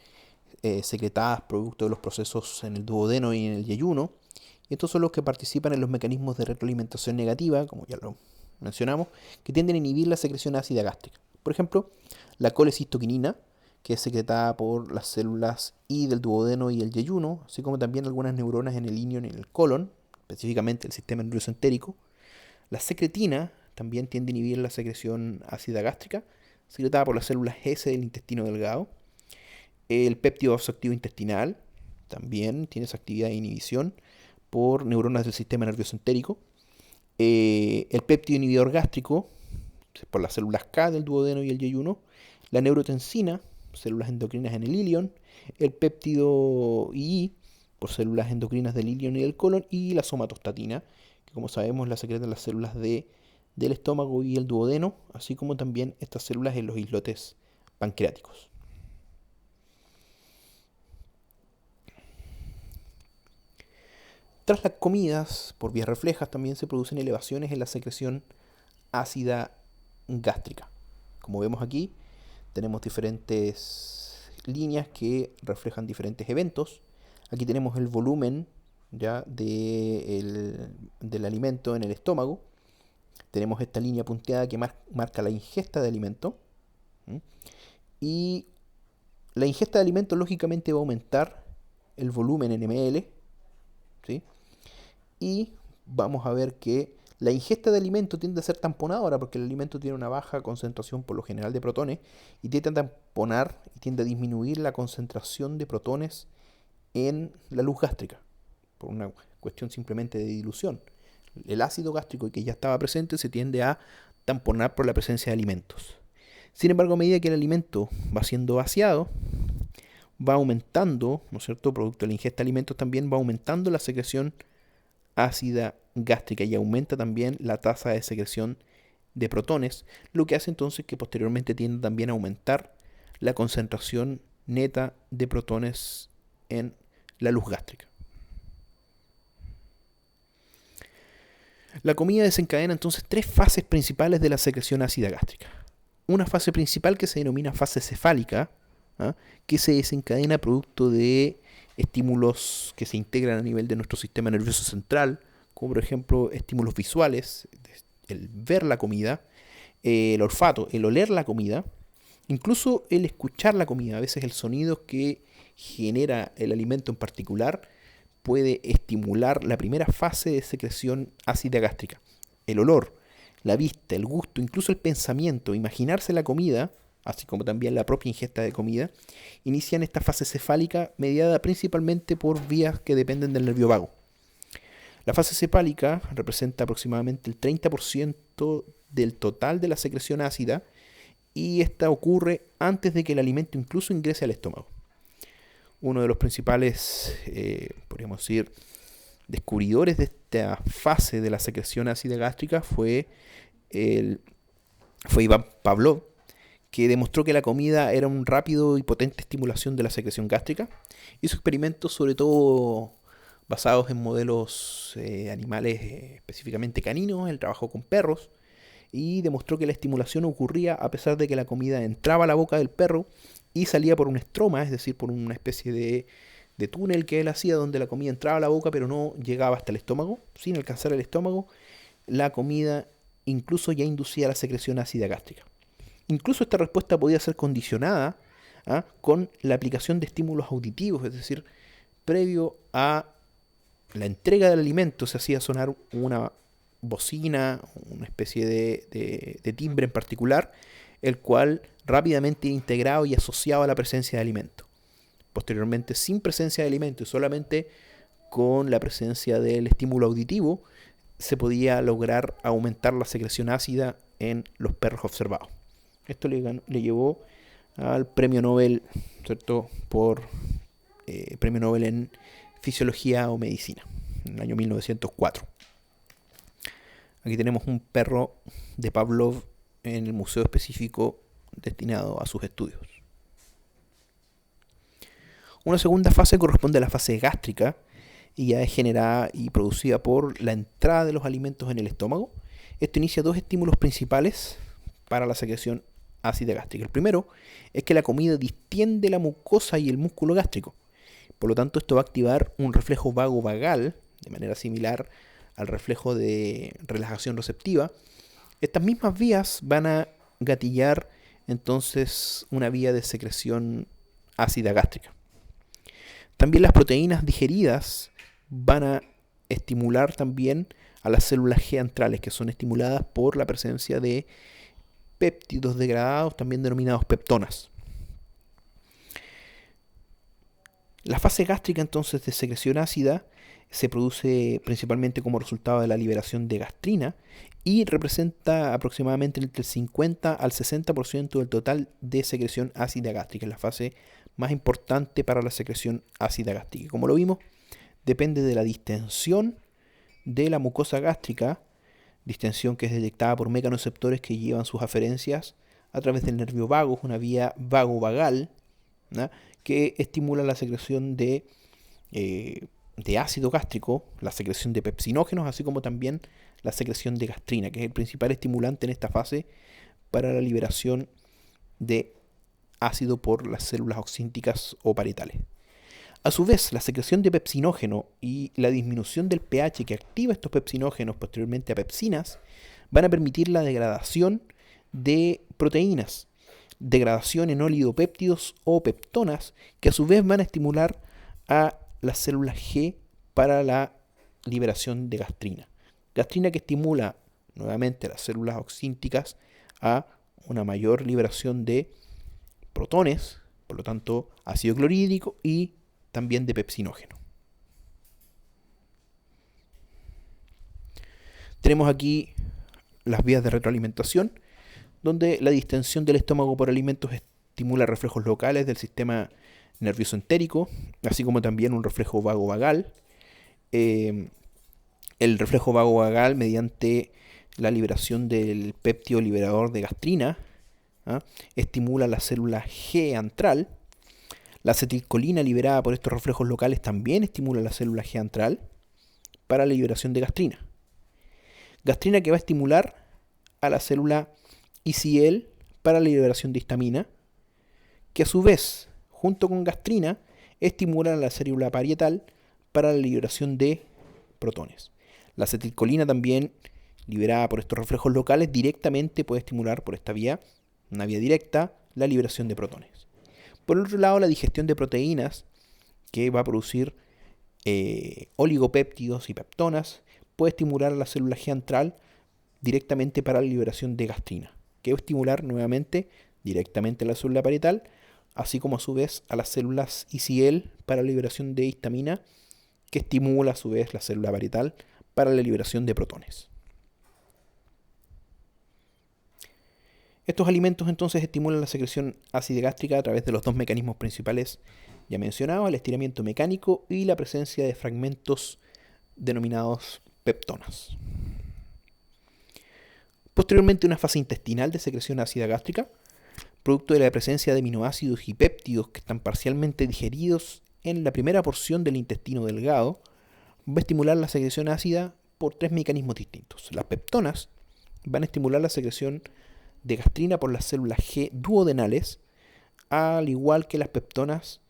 secretadas producto de los procesos en el duodeno y en el yeyuno. Y estos son los que participan en los mecanismos de retroalimentación negativa, como ya lo mencionamos, que tienden a inhibir la secreción ácida gástrica. Por ejemplo, la colecistoquinina, que es secretada por las células I del duodeno y el yeyuno, así como también algunas neuronas en el ilion y en el colon, específicamente el sistema nervioso entérico. La secretina también tiende a inhibir la secreción ácida gástrica, secretada por las células S del intestino delgado. El péptido vasoactivo intestinal también tiene esa actividad de inhibición por neuronas del sistema nervioso entérico. El péptido inhibidor gástrico, por las células K del duodeno y el yeyuno. La neurotensina, células endocrinas en el ilion. El péptido I, por células endocrinas del ilion y del colon. Y la somatostatina, que como sabemos la secretan las células del estómago y el duodeno, así como también estas células en los islotes pancreáticos. Tras las comidas, por vías reflejas, también se producen elevaciones en la secreción ácida gástrica. Como vemos aquí, tenemos diferentes líneas que reflejan diferentes eventos. Aquí tenemos el volumen ya del alimento en el estómago. Tenemos esta línea punteada que marca la ingesta de alimento. Y la ingesta de alimento lógicamente va a aumentar el volumen en ml, ¿sí? Y vamos a ver que la ingesta de alimento tiende a ser tamponadora porque el alimento tiene una baja concentración por lo general de protones y tiende a tamponar y tiende a disminuir la concentración de protones en la luz gástrica por una cuestión simplemente de dilución. El ácido gástrico que ya estaba presente se tiende a tamponar por la presencia de alimentos. Sin embargo, a medida que el alimento va siendo vaciado, va aumentando, ¿no es cierto?, producto de la ingesta de alimentos también va aumentando la secreción ácida gástrica y aumenta también la tasa de secreción de protones, lo que hace entonces que posteriormente tienda también a aumentar la concentración neta de protones en la luz gástrica. La comida desencadena entonces tres fases principales de la secreción ácida gástrica. Una fase principal que se denomina fase cefálica, ¿ah?, que se desencadena producto de estímulos que se integran a nivel de nuestro sistema nervioso central, como por ejemplo estímulos visuales, el ver la comida, el olfato, el oler la comida, incluso el escuchar la comida. A veces el sonido que genera el alimento en particular puede estimular la primera fase de secreción ácida gástrica. El olor, la vista, el gusto, incluso el pensamiento, imaginarse la comida, así como también la propia ingesta de comida, inician esta fase cefálica mediada principalmente por vías que dependen del nervio vago. La fase cefálica representa aproximadamente el 30% del total de la secreción ácida y esta ocurre antes de que el alimento incluso ingrese al estómago. Uno de los principales, podríamos decir, descubridores de esta fase de la secreción ácida gástrica fue Ivan Pavlov, que demostró que la comida era un rápido y potente estimulación de la secreción gástrica. Hizo experimentos sobre todo basados en modelos animales, específicamente caninos. Él trabajó con perros y demostró que la estimulación ocurría a pesar de que la comida entraba a la boca del perro y salía por un estroma, es decir, por una especie de túnel que él hacía donde la comida entraba a la boca pero no llegaba hasta el estómago. Sin alcanzar el estómago, la comida incluso ya inducía la secreción ácida gástrica. Incluso esta respuesta podía ser condicionada con la aplicación de estímulos auditivos, es decir, previo a la entrega del alimento se hacía sonar una bocina, una especie de timbre en particular, el cual rápidamente integrado y asociado a la presencia de alimento. Posteriormente, sin presencia de alimento y solamente con la presencia del estímulo auditivo, se podía lograr aumentar la secreción ácida en los perros observados. Esto le llevó al premio Nobel, ¿cierto?, por premio Nobel en Fisiología o Medicina, en el año 1904. Aquí tenemos un perro de Pavlov en el museo específico destinado a sus estudios. Una segunda fase corresponde a la fase gástrica y ya es generada y producida por la entrada de los alimentos en el estómago. Esto inicia dos estímulos principales para la secreción ácida gástrica. El primero es que la comida distiende la mucosa y el músculo gástrico. Por lo tanto, esto va a activar un reflejo vago-vagal, de manera similar al reflejo de relajación receptiva. Estas mismas vías van a gatillar entonces una vía de secreción ácida gástrica. También las proteínas digeridas van a estimular también a las células G antrales, que son estimuladas por la presencia de péptidos degradados, también denominados peptonas. La fase gástrica entonces de secreción ácida se produce principalmente como resultado de la liberación de gastrina y representa aproximadamente entre el 50 al 60% del total de secreción ácida gástrica. Es la fase más importante para la secreción ácida gástrica. Como lo vimos, depende de la distensión de la mucosa gástrica, distensión que es detectada por mecanoreceptores que llevan sus aferencias a través del nervio vago, una vía vago-vagal, ¿no?, que estimula la secreción de ácido gástrico, la secreción de pepsinógenos, así como también la secreción de gastrina, que es el principal estimulante en esta fase para la liberación de ácido por las células oxínticas o parietales. A su vez, la secreción de pepsinógeno y la disminución del pH que activa estos pepsinógenos posteriormente a pepsinas van a permitir la degradación de proteínas, degradación en oligopéptidos o peptonas, que a su vez van a estimular a las células G para la liberación de gastrina. Gastrina que estimula nuevamente las células oxínticas a una mayor liberación de protones, por lo tanto ácido clorhídrico y también de pepsinógeno. Tenemos aquí las vías de retroalimentación, donde la distensión del estómago por alimentos estimula reflejos locales del sistema nervioso entérico, así como también un reflejo vagovagal. El reflejo vagovagal mediante la liberación del péptido liberador de gastrina, ¿ah? Estimula la célula G antral. La acetilcolina liberada por estos reflejos locales también estimula la célula G antral para la liberación de gastrina. Gastrina que va a estimular a la célula ICL para la liberación de histamina, que a su vez, junto con gastrina, estimula a la célula parietal para la liberación de protones. La acetilcolina también, liberada por estos reflejos locales, directamente puede estimular por esta vía, una vía directa, la liberación de protones. Por otro lado, la digestión de proteínas, que va a producir oligopéptidos y peptonas, puede estimular a la célula G antral directamente para la liberación de gastrina, que va a estimular nuevamente directamente a la célula parietal, así como a su vez a las células ICL para la liberación de histamina, que estimula a su vez la célula parietal para la liberación de protones. Estos alimentos entonces estimulan la secreción ácida gástrica a través de los dos mecanismos principales ya mencionados, el estiramiento mecánico y la presencia de fragmentos denominados peptonas. Posteriormente, una fase intestinal de secreción ácida gástrica, producto de la presencia de aminoácidos y péptidos que están parcialmente digeridos en la primera porción del intestino delgado, va a estimular la secreción ácida por tres mecanismos distintos. Las peptonas van a estimular la secreción de gastrina por las células G duodenales, al igual que las peptonas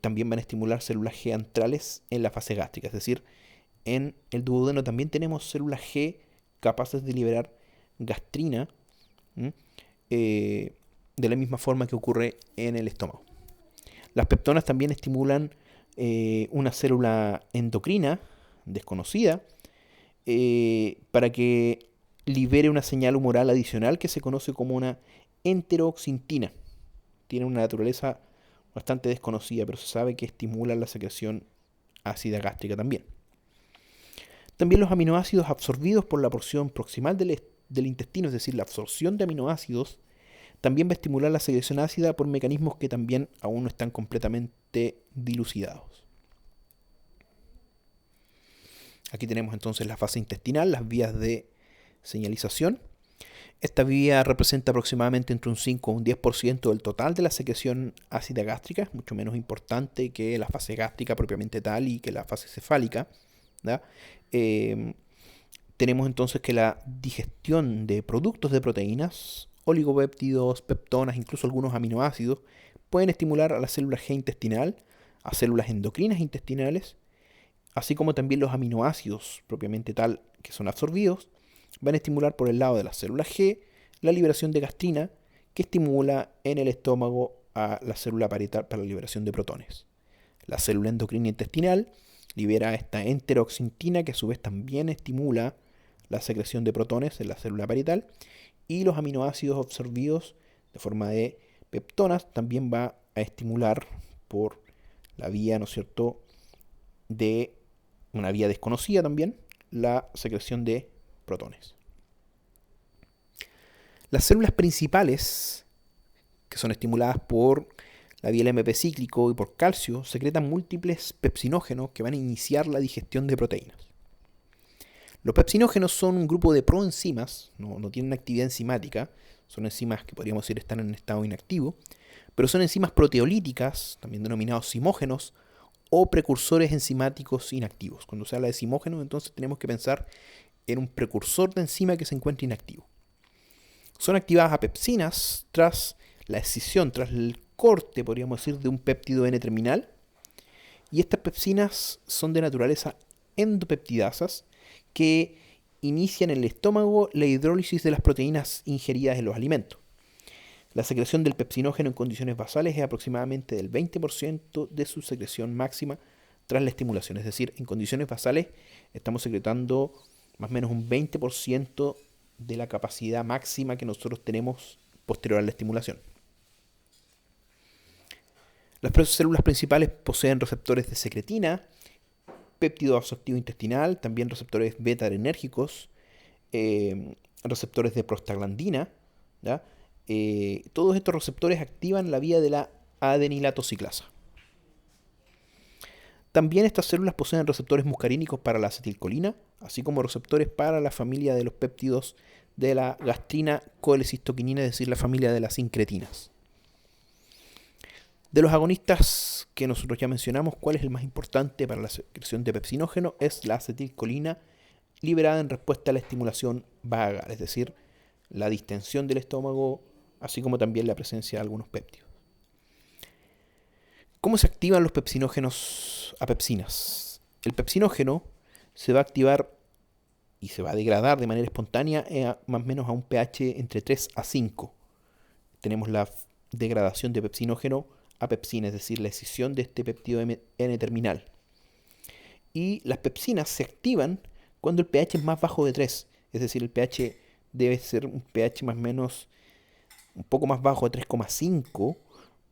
también van a estimular células G antrales en la fase gástrica, es decir, en el duodeno también tenemos células G capaces de liberar gastrina de la misma forma que ocurre en el estómago. Las peptonas también estimulan una célula endocrina desconocida para que libere una señal humoral adicional que se conoce como una enteroxintina. Tiene una naturaleza bastante desconocida, pero se sabe que estimula la secreción ácida gástrica también. También los aminoácidos absorbidos por la porción proximal del intestino, es decir, la absorción de aminoácidos, también va a estimular la secreción ácida por mecanismos que también aún no están completamente dilucidados. Aquí tenemos entonces la fase intestinal, las vías de señalización. Esta vía representa aproximadamente entre un 5 o un 10% del total de la secreción ácida gástrica, es mucho menos importante que la fase gástrica propiamente tal y que la fase cefálica. Tenemos entonces que la digestión de productos de proteínas, oligopéptidos, peptonas, incluso algunos aminoácidos, pueden estimular a la célula G intestinal, a células endocrinas intestinales, así como también los aminoácidos propiamente tal que son absorbidos, van a estimular por el lado de la célula G la liberación de gastrina, que estimula en el estómago a la célula parietal para la liberación de protones. La célula endocrina intestinal libera esta enteroxintina, que a su vez también estimula la secreción de protones en la célula parietal, y los aminoácidos absorbidos de forma de peptonas también va a estimular por la vía, ¿no es cierto?, de una vía desconocida también, la secreción de protones. Las células principales, que son estimuladas por la vía del MP cíclico y por calcio, secretan múltiples pepsinógenos que van a iniciar la digestión de proteínas. Los pepsinógenos son un grupo de proenzimas, no tienen actividad enzimática, son enzimas que podríamos decir están en estado inactivo, pero son enzimas proteolíticas, también denominados zimógenos, o precursores enzimáticos inactivos. Cuando se habla de zimógenos, entonces tenemos que pensar en un precursor de enzima que se encuentra inactivo. Son activadas a pepsinas tras la escisión, tras el corte, podríamos decir, de un péptido N-terminal. Y estas pepsinas son de naturaleza endopeptidasas que inician en el estómago la hidrólisis de las proteínas ingeridas en los alimentos. La secreción del pepsinógeno en condiciones basales es aproximadamente del 20% de su secreción máxima tras la estimulación. Es decir, en condiciones basales estamos secretando más o menos un 20% de la capacidad máxima que nosotros tenemos posterior a la estimulación. Las células principales poseen receptores de secretina, péptido vasoactivo intestinal, también receptores beta-adrenérgicos, receptores de prostaglandina, ¿ya? Todos estos receptores activan la vía de la adenilatociclasa. También estas células poseen receptores muscarínicos para la acetilcolina, así como receptores para la familia de los péptidos de la gastrina colecistoquinina, es decir, la familia de las incretinas. De los agonistas que nosotros ya mencionamos, ¿cuál es el más importante para la secreción de pepsinógeno? Es la acetilcolina, liberada en respuesta a la estimulación vagal, es decir, la distensión del estómago, así como también la presencia de algunos péptidos. ¿Cómo se activan los pepsinógenos a pepsinas? El pepsinógeno se va a activar y se va a degradar de manera espontánea más o menos a un pH entre 3 a 5. Tenemos la degradación de pepsinógeno a pepsina, es decir, la escisión de este péptido N-terminal. Y las pepsinas se activan cuando el pH es más bajo de 3, es decir, el pH debe ser un pH más o menos un poco más bajo de 3,5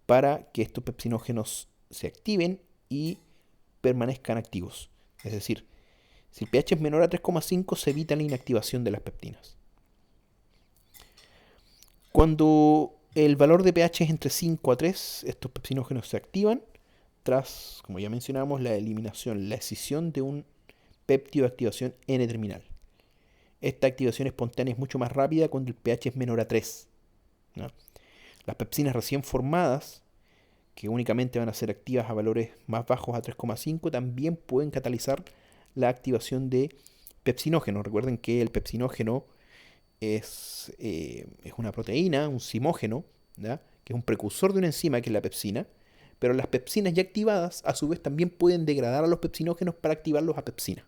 para que estos pepsinógenos se activen y permanezcan activos. Es decir, si el pH es menor a 3,5 se evita la inactivación de las peptinas. Cuando el valor de pH es entre 5 a 3, estos pepsinógenos se activan tras, como ya mencionamos, la eliminación, la escisión de un péptido de activación N-terminal. Esta activación espontánea es mucho más rápida cuando el pH es menor a 3, ¿no? Las pepsinas recién formadas, que únicamente van a ser activas a valores más bajos a 3,5, también pueden catalizar la activación de pepsinógeno. Recuerden que el pepsinógeno es una proteína, un zimógeno, ¿ya? Que es un precursor de una enzima que es la pepsina, pero las pepsinas ya activadas a su vez también pueden degradar a los pepsinógenos para activarlos a pepsina.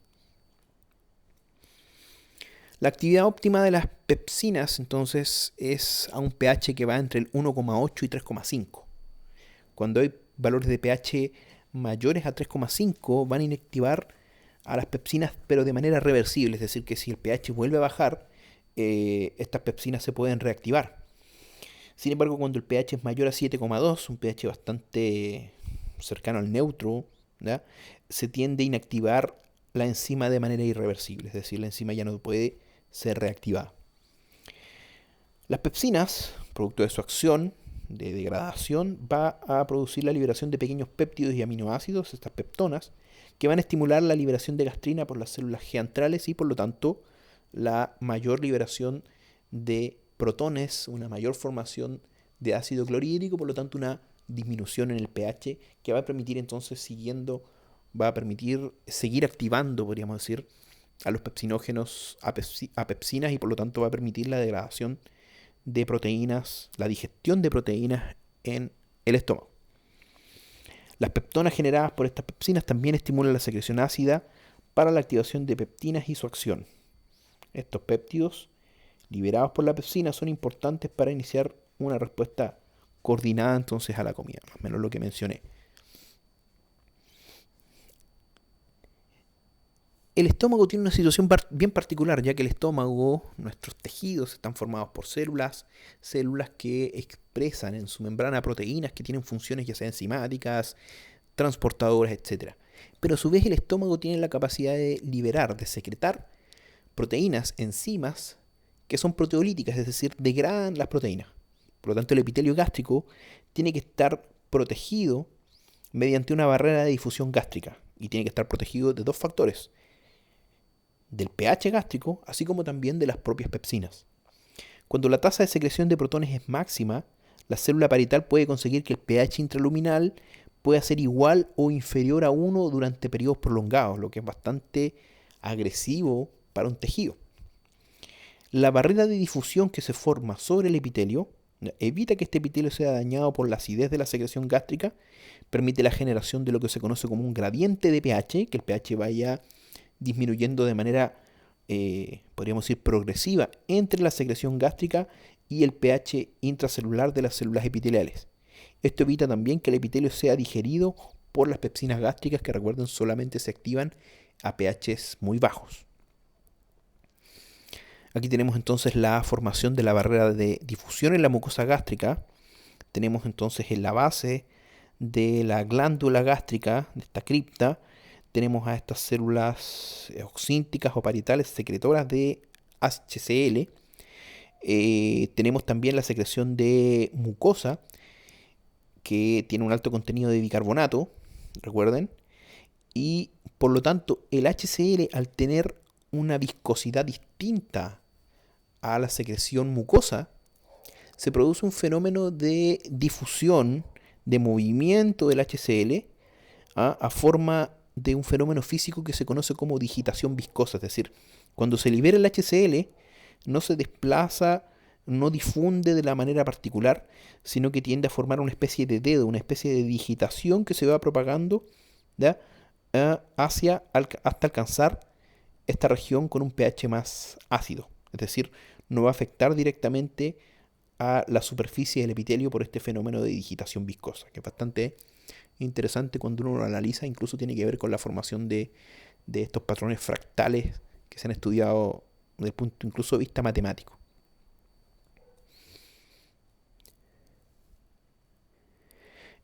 La actividad óptima de las pepsinas entonces es a un pH que va entre el 1,8 y 3,5. Cuando hay valores de pH mayores a 3,5 van a inactivar a las pepsinas pero de manera reversible, es decir que si el pH vuelve a bajar, estas pepsinas se pueden reactivar. Sin embargo, cuando el pH es mayor a 7,2, un pH bastante cercano al neutro, ¿ya? Se tiende a inactivar la enzima de manera irreversible, es decir, la enzima ya no puede ser reactivada. Las pepsinas, producto de su acción de degradación, va a producir la liberación de pequeños péptidos y aminoácidos, estas peptonas, que van a estimular la liberación de gastrina por las células G antrales y por lo tanto la mayor liberación de protones, una mayor formación de ácido clorhídrico, por lo tanto una disminución en el pH que va a permitir entonces seguir activando, podríamos decir, a los pepsinógenos a pepsinas y por lo tanto va a permitir la degradación de proteínas, la digestión de proteínas en el estómago. Las peptonas generadas por estas pepsinas también estimulan la secreción ácida para la activación de peptinas y su acción. Estos péptidos liberados por la pepsina son importantes para iniciar una respuesta coordinada entonces a la comida, más o menos lo que mencioné. El estómago tiene una situación bien particular, ya que el estómago, nuestros tejidos están formados por células que expresan en su membrana proteínas que tienen funciones ya sea enzimáticas, transportadoras, etc. Pero a su vez el estómago tiene la capacidad de liberar, de secretar proteínas, enzimas, que son proteolíticas, es decir, degradan las proteínas. Por lo tanto, el epitelio gástrico tiene que estar protegido mediante una barrera de difusión gástrica y tiene que estar protegido de dos factores: del pH gástrico, así como también de las propias pepsinas. Cuando la tasa de secreción de protones es máxima, la célula parietal puede conseguir que el pH intraluminal pueda ser igual o inferior a 1 durante periodos prolongados, lo que es bastante agresivo para un tejido. La barrera de difusión que se forma sobre el epitelio evita que este epitelio sea dañado por la acidez de la secreción gástrica, permite la generación de lo que se conoce como un gradiente de pH, que el pH vaya disminuyendo de manera, podríamos decir, progresiva entre la secreción gástrica y el pH intracelular de las células epiteliales. Esto evita también que el epitelio sea digerido por las pepsinas gástricas que, recuerden, solamente se activan a pHs muy bajos. Aquí tenemos entonces la formación de la barrera de difusión en la mucosa gástrica. Tenemos entonces en la base de la glándula gástrica, de esta cripta, tenemos a estas células oxínticas o parietales secretoras de HCl. Tenemos también la secreción de mucosa, que tiene un alto contenido de bicarbonato, recuerden, y por lo tanto el HCl, al tener una viscosidad distinta a la secreción mucosa, se produce un fenómeno de difusión, de movimiento del HCl a forma de un fenómeno físico que se conoce como digitación viscosa. Es decir, cuando se libera el HCl, no se desplaza, no difunde de la manera particular, sino que tiende a formar una especie de dedo, una especie de digitación que se va propagando, ¿ya?, hasta alcanzar esta región con un pH más ácido. Es decir, no va a afectar directamente a la superficie del epitelio por este fenómeno de digitación viscosa, que es bastante interesante cuando uno lo analiza. Incluso tiene que ver con la formación de estos patrones fractales que se han estudiado desde el punto incluso de vista matemático.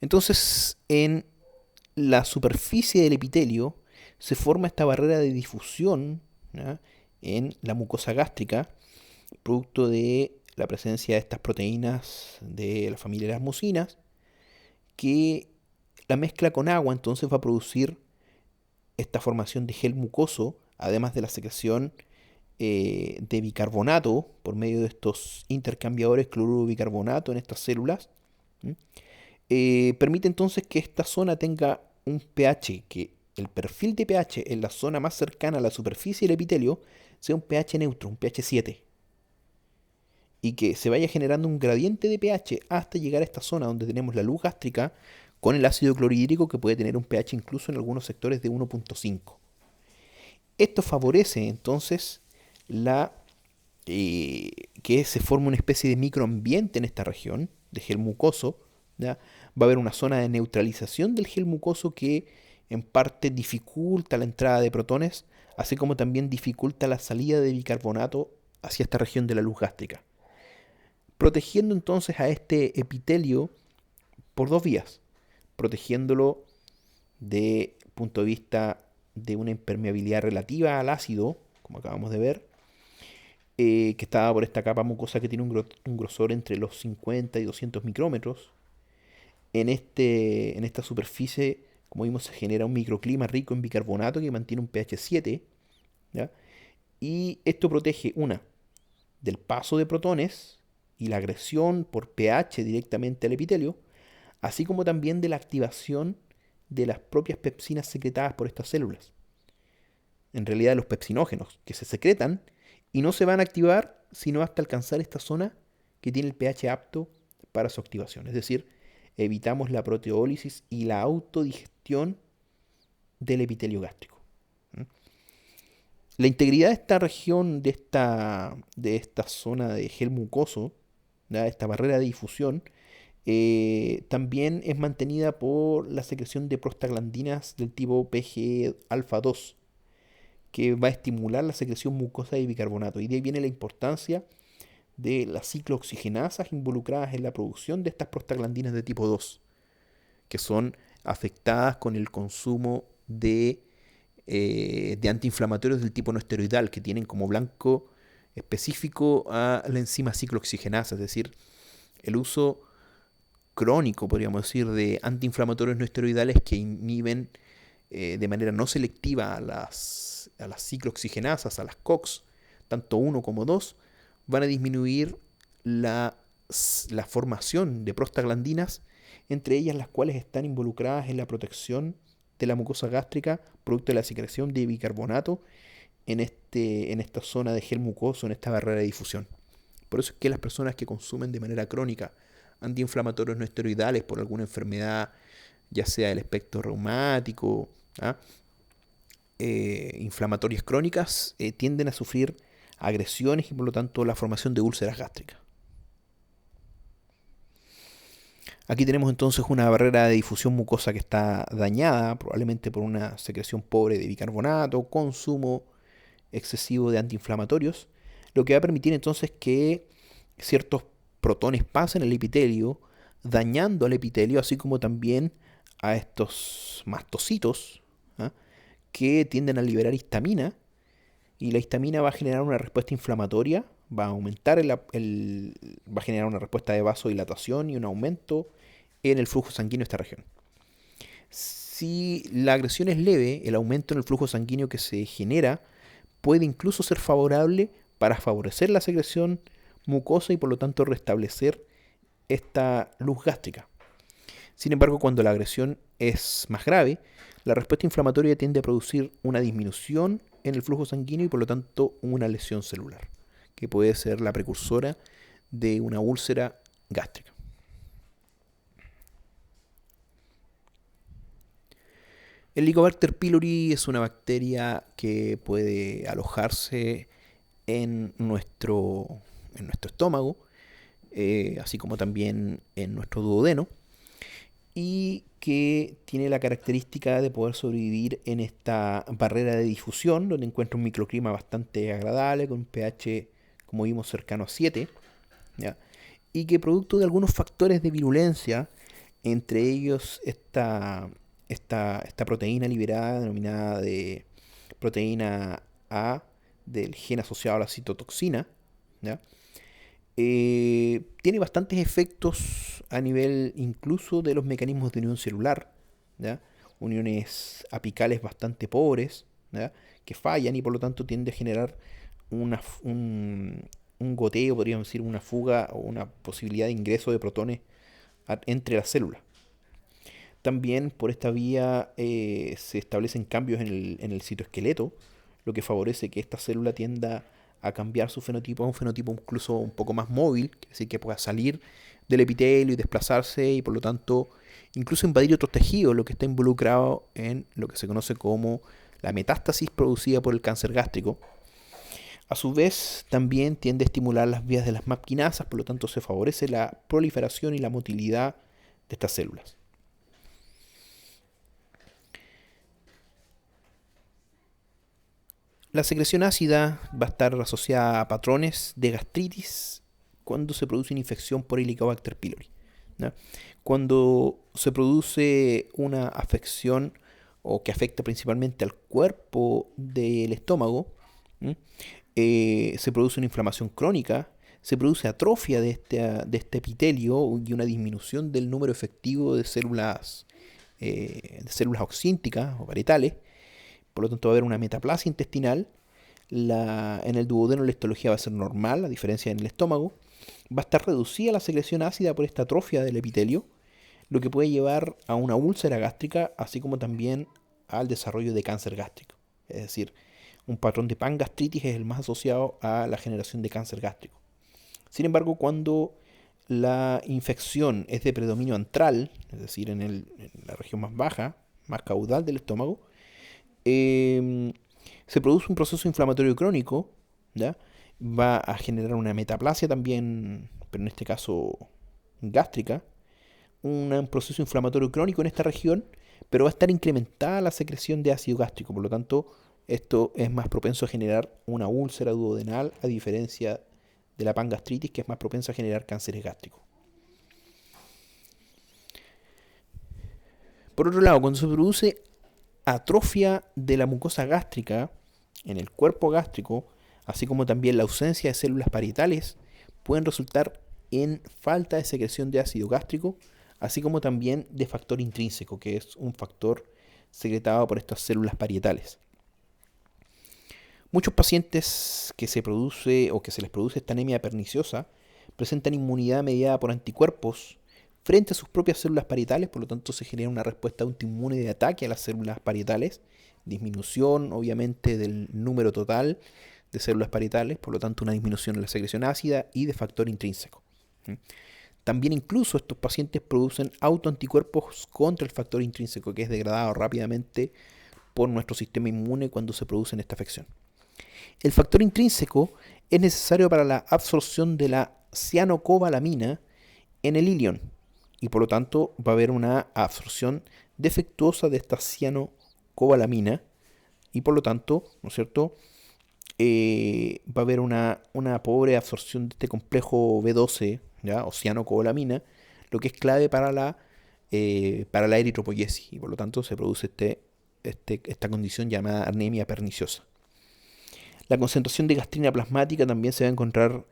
Entonces, en la superficie del epitelio se forma esta barrera de difusión, ¿ya?, en la mucosa gástrica, producto de la presencia de estas proteínas de la familia de las mucinas, que la mezcla con agua entonces va a producir esta formación de gel mucoso, además de la secreción de bicarbonato por medio de estos intercambiadores cloruro-bicarbonato en estas células. Permite entonces que esta zona tenga un pH, que el perfil de pH en la zona más cercana a la superficie del epitelio sea un pH neutro, un pH 7, y que se vaya generando un gradiente de pH hasta llegar a esta zona donde tenemos la luz gástrica con el ácido clorhídrico, que puede tener un pH incluso en algunos sectores de 1.5. Esto favorece entonces que se forme una especie de microambiente en esta región de gel mucoso, ¿ya? Va a haber una zona de neutralización del gel mucoso que en parte dificulta la entrada de protones, así como también dificulta la salida de bicarbonato hacia esta región de la luz gástrica, protegiendo entonces a este epitelio por dos vías, protegiéndolo de punto de vista de una impermeabilidad relativa al ácido, como acabamos de ver, que está por esta capa mucosa que tiene un grosor entre los 50 y 200 micrómetros. En esta superficie, como vimos, se genera un microclima rico en bicarbonato que mantiene un pH 7, ¿ya? Y esto protege, del paso de protones y la agresión por pH directamente al epitelio, así como también de la activación de las propias pepsinas secretadas por estas células. En realidad, los pepsinógenos que se secretan y no se van a activar sino hasta alcanzar esta zona que tiene el pH apto para su activación. Es decir, evitamos la proteólisis y la autodigestión del epitelio gástrico. La integridad de esta región, de esta zona de gel mucoso, de esta barrera de difusión, también es mantenida por la secreción de prostaglandinas del tipo PGE-alfa 2, que va a estimular la secreción mucosa de bicarbonato. Y de ahí viene la importancia de las ciclooxigenasas involucradas en la producción de estas prostaglandinas de tipo 2, que son afectadas con el consumo de antiinflamatorios del tipo no esteroidal, que tienen como blanco específico a la enzima ciclooxigenasa. Es decir, el uso crónico, podríamos decir, de antiinflamatorios no esteroidales que inhiben de manera no selectiva a las ciclooxigenasas, a las COX, tanto 1 como 2, van a disminuir la formación de prostaglandinas, entre ellas las cuales están involucradas en la protección de la mucosa gástrica, producto de la secreción de bicarbonato en esta zona de gel mucoso, en esta barrera de difusión. Por eso es que las personas que consumen de manera crónica antiinflamatorios no esteroidales por alguna enfermedad, ya sea del espectro reumático, inflamatorias crónicas, tienden a sufrir agresiones y por lo tanto la formación de úlceras gástricas. Aquí tenemos entonces una barrera de difusión mucosa que está dañada, probablemente por una secreción pobre de bicarbonato, consumo excesivo de antiinflamatorios, lo que va a permitir entonces que ciertos protones pasen al epitelio, dañando al epitelio, así como también a estos mastocitos, ¿ah? Que tienden a liberar histamina, y la histamina va a generar una respuesta inflamatoria, va a aumentar va a generar una respuesta de vasodilatación y un aumento en el flujo sanguíneo de esta región. Si la agresión es leve, el aumento en el flujo sanguíneo que se genera puede incluso ser favorable para favorecer la secreción mucosa y por lo tanto restablecer esta luz gástrica. Sin embargo, cuando la agresión es más grave, la respuesta inflamatoria tiende a producir una disminución en el flujo sanguíneo y por lo tanto una lesión celular, que puede ser la precursora de una úlcera gástrica. El Helicobacter pylori es una bacteria que puede alojarse en nuestro estómago, así como también en nuestro duodeno, y que tiene la característica de poder sobrevivir en esta barrera de difusión, donde encuentra un microclima bastante agradable, con un pH, como vimos, cercano a 7, ¿ya? Y que producto de algunos factores de virulencia, entre ellos esta proteína liberada, denominada de proteína A, del gen asociado a la citotoxina, ¿ya? Tiene bastantes efectos a nivel incluso de los mecanismos de unión celular, ¿ya? Uniones apicales bastante pobres, ¿ya? Que fallan y por lo tanto tiende a generar un goteo, podríamos decir, una fuga o una posibilidad de ingreso de protones entre las células. También por esta vía se establecen cambios en el citoesqueleto, lo que favorece que esta célula tienda a cambiar su fenotipo a un fenotipo incluso un poco más móvil, es decir, que pueda salir del epitelio y desplazarse y por lo tanto incluso invadir otros tejidos, lo que está involucrado en lo que se conoce como la metástasis producida por el cáncer gástrico. A su vez, también tiende a estimular las vías de las MAP quinasas, por lo tanto se favorece la proliferación y la motilidad de estas células. La secreción ácida va a estar asociada a patrones de gastritis cuando se produce una infección por Helicobacter pylori, ¿no? Cuando se produce una afección o que afecta principalmente al cuerpo del estómago, se produce una inflamación crónica, se produce atrofia de este epitelio y una disminución del número efectivo de células oxínticas o parietales. Por lo tanto va a haber una metaplasia intestinal. En el duodeno la histología va a ser normal, a diferencia en el estómago. Va a estar reducida la secreción ácida por esta atrofia del epitelio, lo que puede llevar a una úlcera gástrica, así como también al desarrollo de cáncer gástrico. Es decir, un patrón de pangastritis es el más asociado a la generación de cáncer gástrico. Sin embargo, cuando la infección es de predominio antral, es decir, en la región más baja, más caudal del estómago, se produce un proceso inflamatorio crónico, ¿ya? Va a generar una metaplasia también, pero en este caso gástrica, un proceso inflamatorio crónico en esta región, pero va a estar incrementada la secreción de ácido gástrico, por lo tanto, esto es más propenso a generar una úlcera duodenal, a diferencia de la pangastritis, que es más propensa a generar cánceres gástricos. Por otro lado, cuando se produce atrofia de la mucosa gástrica en el cuerpo gástrico, así como también la ausencia de células parietales, pueden resultar en falta de secreción de ácido gástrico, así como también de factor intrínseco, que es un factor secretado por estas células parietales. Muchos pacientes que se les produce esta anemia perniciosa presentan inmunidad mediada por anticuerpos frente a sus propias células parietales, por lo tanto se genera una respuesta autoinmune de ataque a las células parietales, disminución obviamente del número total de células parietales, por lo tanto una disminución de la secreción ácida y de factor intrínseco. También incluso estos pacientes producen autoanticuerpos contra el factor intrínseco, que es degradado rápidamente por nuestro sistema inmune cuando se produce esta afección. El factor intrínseco es necesario para la absorción de la cianocobalamina en el ilion, y por lo tanto va a haber una absorción defectuosa de esta cianocobalamina y por lo tanto, ¿no es cierto? Va a haber una pobre absorción de este complejo B12, ¿ya? O cianocobalamina, lo que es clave para la eritropoyesis y por lo tanto se produce esta condición llamada anemia perniciosa. La concentración de gastrina plasmática también se va a encontrar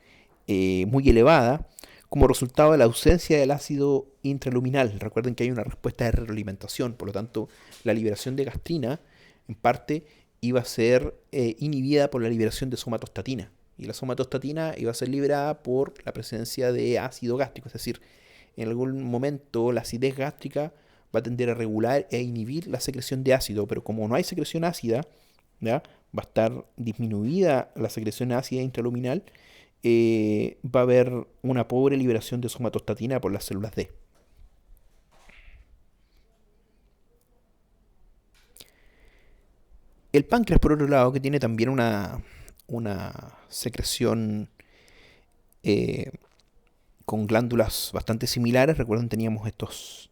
muy elevada como resultado de la ausencia del ácido intraluminal. Recuerden que hay una respuesta de retroalimentación, por lo tanto la liberación de gastrina en parte iba a ser inhibida por la liberación de somatostatina. Y la somatostatina iba a ser liberada por la presencia de ácido gástrico, es decir, en algún momento la acidez gástrica va a tender a regular e inhibir la secreción de ácido, pero como no hay secreción ácida, ¿ya? Va a estar disminuida la secreción ácida intraluminal, va a haber una pobre liberación de somatostatina por las células D. El páncreas, por otro lado, que tiene también una secreción eh, con glándulas bastante similares. Recuerden, teníamos estos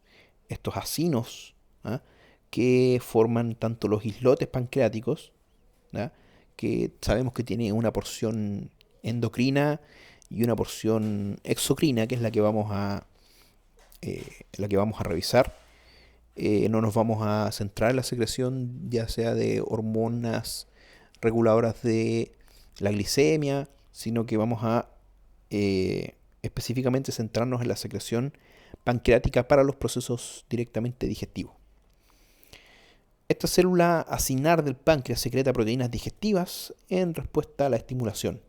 acinos, ¿ah? Que forman tanto los islotes pancreáticos, ¿ah? Que sabemos que tiene una porción endocrina y una porción exocrina, que es la que vamos a revisar. No nos vamos a centrar en la secreción ya sea de hormonas reguladoras de la glicemia, sino que vamos a específicamente centrarnos en la secreción pancreática para los procesos directamente digestivos. Esta célula acinar del páncreas secreta proteínas digestivas en respuesta a la estimulación.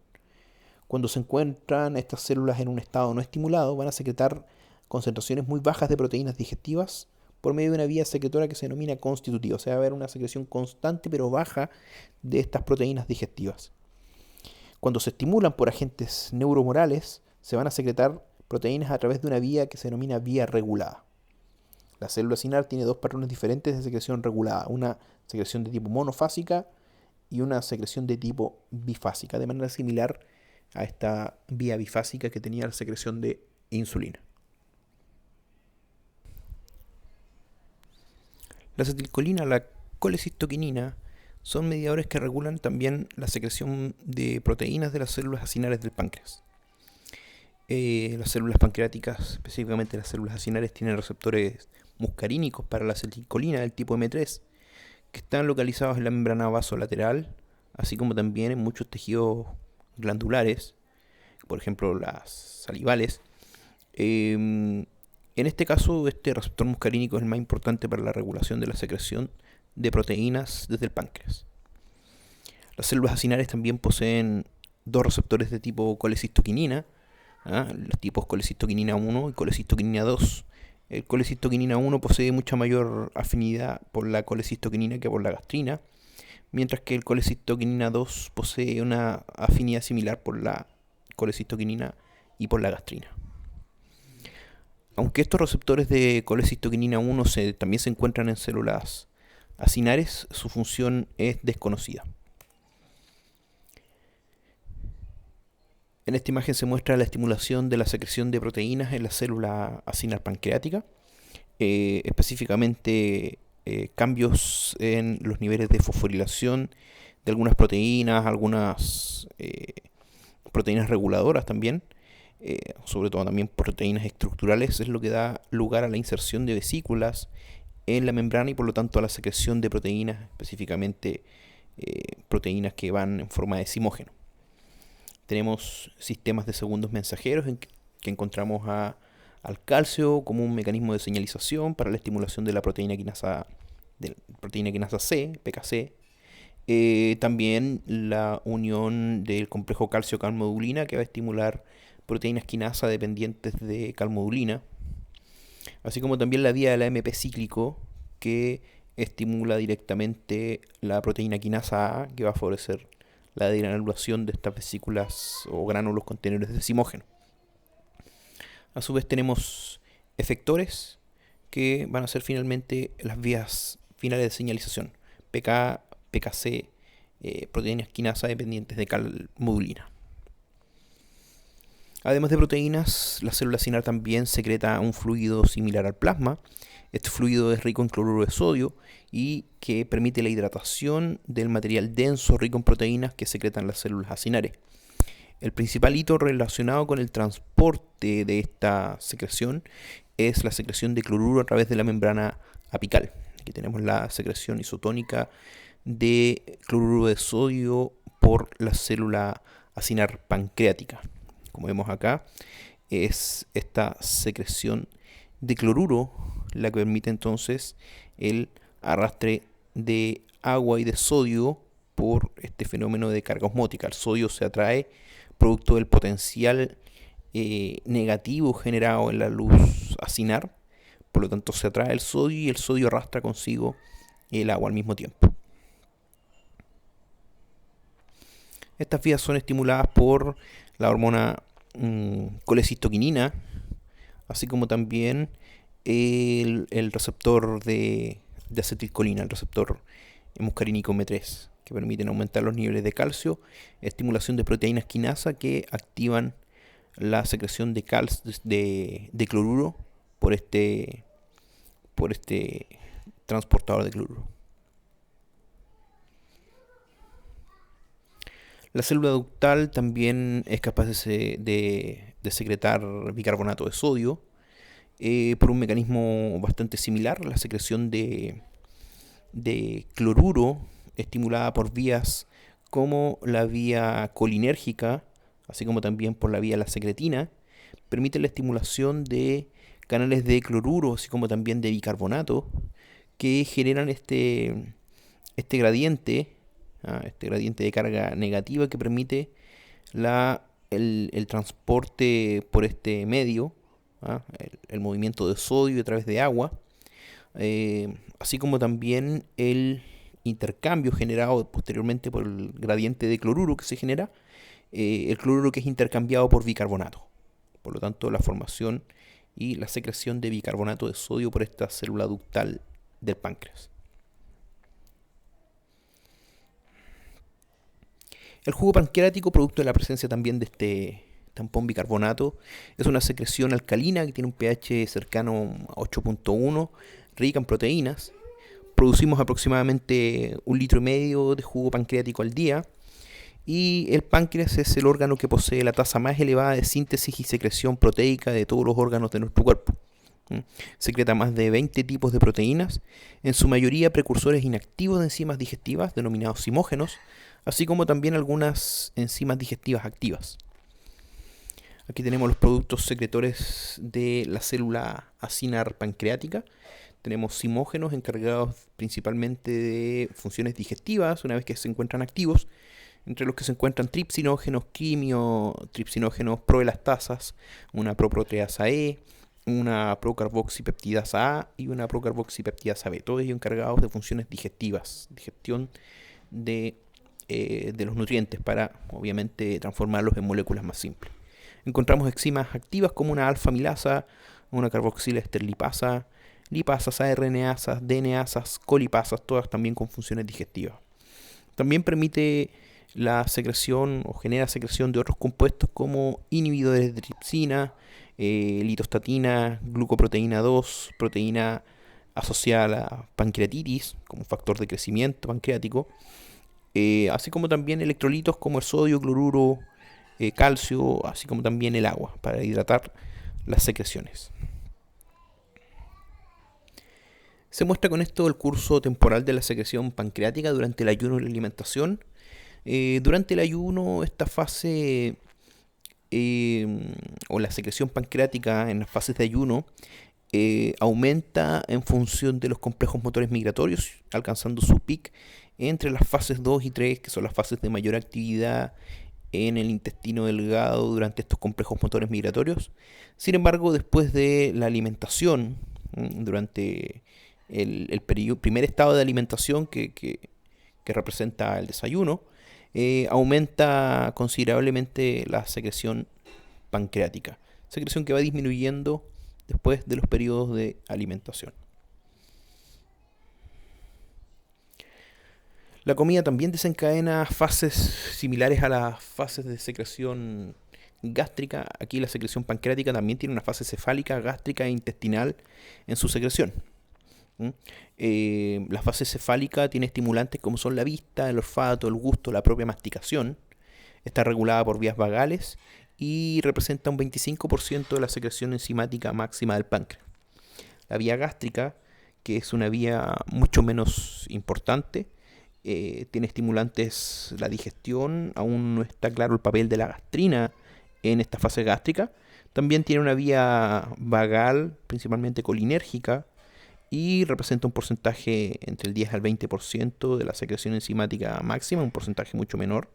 Cuando se encuentran estas células en un estado no estimulado, van a secretar concentraciones muy bajas de proteínas digestivas por medio de una vía secretora que se denomina constitutiva. O sea, va a haber una secreción constante pero baja de estas proteínas digestivas. Cuando se estimulan por agentes neuromorales, se van a secretar proteínas a través de una vía que se denomina vía regulada. La célula acinar tiene dos patrones diferentes de secreción regulada, una secreción de tipo monofásica y una secreción de tipo bifásica, de manera similar a esta vía bifásica que tenía la secreción de insulina. La acetilcolina, la colecistoquinina, son mediadores que regulan también la secreción de proteínas de las células acinares del páncreas. Las células pancreáticas, específicamente las células acinares, tienen receptores muscarínicos para la acetilcolina del tipo M3, que están localizados en la membrana vasolateral, así como también en muchos tejidos glandulares, por ejemplo las salivales. En este caso, este receptor muscarínico es el más importante para la regulación de la secreción de proteínas desde el páncreas. Las células acinares también poseen dos receptores de tipo colecistoquinina, los tipos colecistoquinina 1 y colecistoquinina 2. El colecistoquinina 1 posee mucha mayor afinidad por la colecistoquinina que por la gastrina, mientras que el colecistoquinina 2 posee una afinidad similar por la colecistoquinina y por la gastrina. Aunque estos receptores de colecistoquinina 1 también se encuentran en células acinares, su función es desconocida. En esta imagen se muestra la estimulación de la secreción de proteínas en la célula acinar pancreática, específicamente cambios en los niveles de fosforilación de algunas proteínas reguladoras también, sobre todo también proteínas estructurales, es lo que da lugar a la inserción de vesículas en la membrana y por lo tanto a la secreción de proteínas, específicamente proteínas que van en forma de zimógeno. Tenemos sistemas de segundos mensajeros en que encontramos al calcio como un mecanismo de señalización para la estimulación de la proteína quinasa C, PKC. También la unión del complejo calcio-calmodulina que va a estimular proteínas quinasa dependientes de calmodulina, así como también la vía del AMP cíclico que estimula directamente la proteína quinasa A que va a favorecer la degranulación de estas vesículas o gránulos contenedores de zimógeno. A su vez tenemos efectores que van a ser finalmente las vías finales de señalización, PK, PKC, proteínas quinasa dependientes de calmodulina. Además de proteínas, la célula acinar también secreta un fluido similar al plasma. Este fluido es rico en cloruro de sodio y que permite la hidratación del material denso rico en proteínas que secretan las células acinares. El principal hito relacionado con el transporte de esta secreción es la secreción de cloruro a través de la membrana apical. Aquí tenemos la secreción isotónica de cloruro de sodio por la célula acinar pancreática. Como vemos acá, es esta secreción de cloruro la que permite entonces el arrastre de agua y de sodio por este fenómeno de carga osmótica. El sodio se atrae producto del potencial negativo generado en la luz acinar, por lo tanto se atrae el sodio y el sodio arrastra consigo el agua al mismo tiempo. Estas vías son estimuladas por la hormona colecistoquinina, así como también el receptor de acetilcolina, el receptor muscarínico M3, que permiten aumentar los niveles de calcio, estimulación de proteínas quinasa que activan la secreción de cloruro por este transportador de cloruro. La célula ductal también es capaz de secretar bicarbonato de sodio por un mecanismo bastante similar, la secreción de cloruro estimulada por vías como la vía colinérgica, así como también por la vía la secretina, permite la estimulación de canales de cloruro, así como también de bicarbonato, que generan este gradiente de carga negativa que permite el transporte por este medio, el movimiento de sodio a través de agua, así como también el intercambio generado posteriormente por el gradiente de cloruro que se genera, el cloruro que es intercambiado por bicarbonato. Por lo tanto, la formación y la secreción de bicarbonato de sodio por esta célula ductal del páncreas. El jugo pancreático, producto de la presencia también de este tampón bicarbonato, es una secreción alcalina que tiene un pH cercano a 8.1, rica en proteínas. Producimos aproximadamente 1,5 litros de jugo pancreático al día. Y el páncreas es el órgano que posee la tasa más elevada de síntesis y secreción proteica de todos los órganos de nuestro cuerpo. Secreta más de 20 tipos de proteínas, en su mayoría precursores inactivos de enzimas digestivas denominados zimógenos, así como también algunas enzimas digestivas activas. Aquí tenemos los productos secretores de la célula acinar pancreática. Tenemos zimógenos encargados principalmente de funciones digestivas una vez que se encuentran activos, entre los que se encuentran tripsinógenos, quimiotripsinógenos, proelastasas, una proproteasa E, una procarboxipeptidasa A y una procarboxipeptidasa B, todos ellos encargados de funciones digestivas, digestión de los nutrientes para, obviamente, transformarlos en moléculas más simples. Encontramos enzimas activas como una alfa-milasa, una carboxilesterlipasa, lipasas, ARNasas, DNasas, colipasas, todas también con funciones digestivas. También permite la secreción o genera secreción de otros compuestos como inhibidores de tripsina, litostatina, glucoproteína 2, proteína asociada a la pancreatitis como factor de crecimiento pancreático, así como también electrolitos como el sodio, cloruro, calcio, así como también el agua para hidratar las secreciones. Se muestra con esto el curso temporal de la secreción pancreática durante el ayuno y la alimentación. Durante el ayuno, esta fase o la secreción pancreática en las fases de ayuno aumenta en función de los complejos motores migratorios, alcanzando su pic entre las fases 2 y 3, que son las fases de mayor actividad en el intestino delgado durante estos complejos motores migratorios. Sin embargo, después de la alimentación, durante el primer estado de alimentación que representa el desayuno, aumenta considerablemente la secreción pancreática, secreción que va disminuyendo después de los periodos de alimentación. La comida también desencadena fases similares a las fases de secreción gástrica, aquí la secreción pancreática también tiene una fase cefálica, gástrica e intestinal en su secreción. ¿Mm? La fase cefálica tiene estimulantes como son la vista, el olfato, el gusto, la propia masticación. Está regulada por vías vagales y representa un 25% de la secreción enzimática máxima del páncreas. La vía gástrica, que es una vía mucho menos importante, tiene estimulantes la digestión, aún no está claro el papel de la gastrina en esta fase gástrica. También tiene una vía vagal, principalmente colinérgica, y representa un porcentaje entre el 10 al 20% de la secreción enzimática máxima, un porcentaje mucho menor.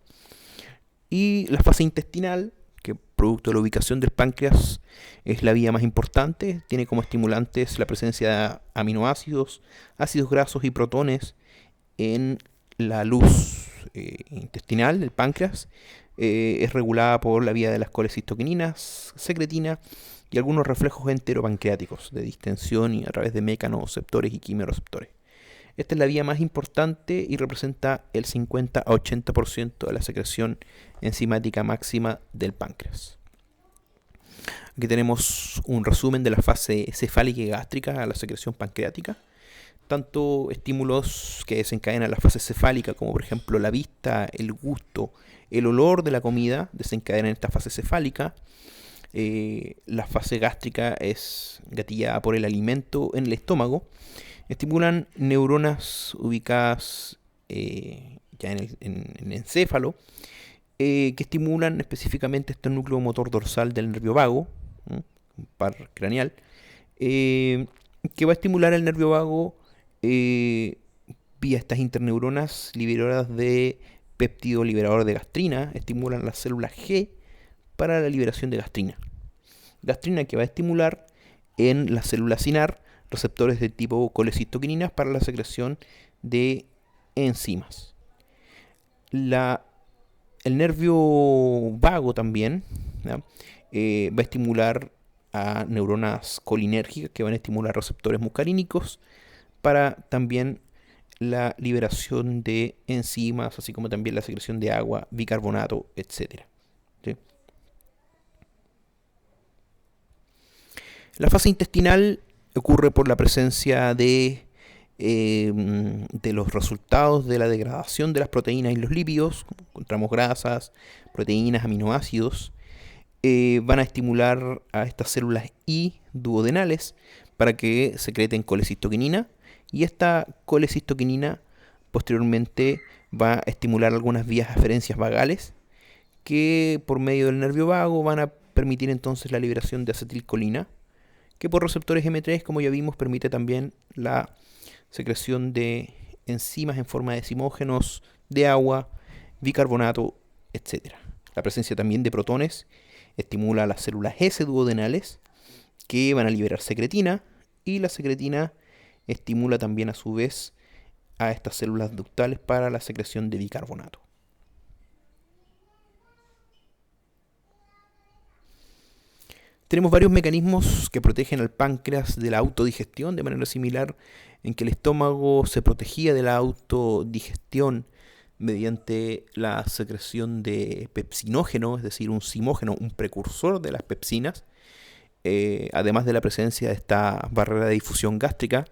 Y la fase intestinal, que producto de la ubicación del páncreas es la vía más importante, tiene como estimulantes la presencia de aminoácidos, ácidos grasos y protones en la luz intestinal del páncreas. Es regulada por la vía de las colecistoquininas, secretina y algunos reflejos enteropancreáticos de distensión y a través de mecanoreceptores y quimioreceptores. Esta es la vía más importante y representa el 50 a 80% de la secreción enzimática máxima del páncreas. Aquí tenemos un resumen de la fase cefálica y gástrica a la secreción pancreática. Tanto estímulos que desencadenan la fase cefálica, como por ejemplo la vista, el gusto, el olor de la comida, desencadenan esta fase cefálica. La fase gástrica es gatillada por el alimento en el estómago. Estimulan neuronas ubicadas ya en el encéfalo, que estimulan específicamente este núcleo motor dorsal del nervio vago, un par craneal, que va a estimular el nervio vago vía estas interneuronas liberadoras de péptido liberador de gastrina. Estimulan las células G para la liberación de gastrina. Gastrina que va a estimular en la célula sinar receptores de tipo colecistoquininas para la secreción de enzimas. El nervio vago también, ¿ya? Va a estimular a neuronas colinérgicas que van a estimular receptores muscarínicos para también la liberación de enzimas, así como también la secreción de agua, bicarbonato, etc. ¿Sí? La fase intestinal ocurre por la presencia de los resultados de la degradación de las proteínas y los lípidos. Encontramos grasas, proteínas, aminoácidos. Van a estimular a estas células I duodenales para que secreten colecistoquinina, y esta colecistoquinina posteriormente va a estimular algunas vías aferencias vagales que por medio del nervio vago van a permitir entonces la liberación de acetilcolina, que por receptores M3, como ya vimos, permite también la secreción de enzimas en forma de zimógenos, de agua, bicarbonato, etc. La presencia también de protones estimula las células S duodenales, que van a liberar secretina, y la secretina estimula también a su vez a estas células ductales para la secreción de bicarbonato. Tenemos varios mecanismos que protegen al páncreas de la autodigestión, de manera similar en que el estómago se protegía de la autodigestión mediante la secreción de pepsinógeno, es decir, un zimógeno, un precursor de las pepsinas, además de la presencia de esta barrera de difusión gástrica.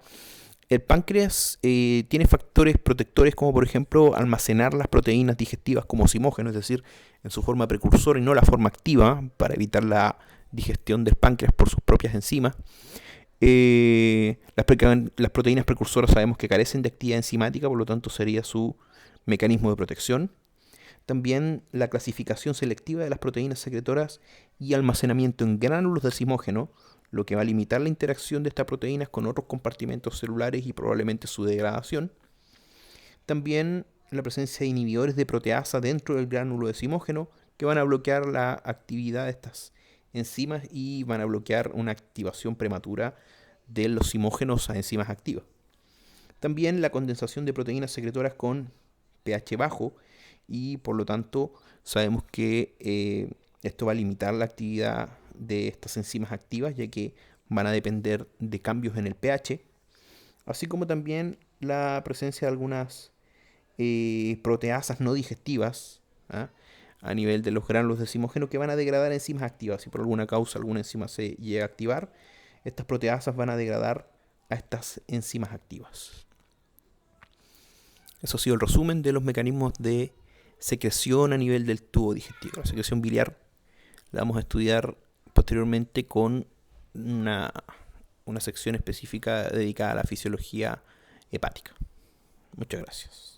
El páncreas tiene factores protectores como por ejemplo almacenar las proteínas digestivas como zimógeno, es decir, en su forma precursora y no la forma activa, para evitar la digestión del páncreas por sus propias enzimas. Las proteínas precursoras sabemos que carecen de actividad enzimática, por lo tanto sería su mecanismo de protección. También la clasificación selectiva de las proteínas secretoras y almacenamiento en gránulos de zimógeno, lo que va a limitar la interacción de estas proteínas con otros compartimentos celulares y probablemente su degradación. También la presencia de inhibidores de proteasa dentro del gránulo de zimógeno, que van a bloquear la actividad de estas enzimas y van a bloquear una activación prematura de los zimógenos a enzimas activas. También la condensación de proteínas secretoras con pH bajo, y por lo tanto sabemos que esto va a limitar la actividad de estas enzimas activas, ya que van a depender de cambios en el pH, así como también la presencia de algunas proteasas no digestivas, ¿ah? a nivel de los gránulos de zimógeno que van a degradar enzimas activas. Si por alguna causa alguna enzima se llega a activar, estas proteasas van a degradar a estas enzimas activas. Eso ha sido el resumen de los mecanismos de secreción a nivel del tubo digestivo. La secreción biliar la vamos a estudiar posteriormente con una sección específica dedicada a la fisiología hepática. Muchas gracias.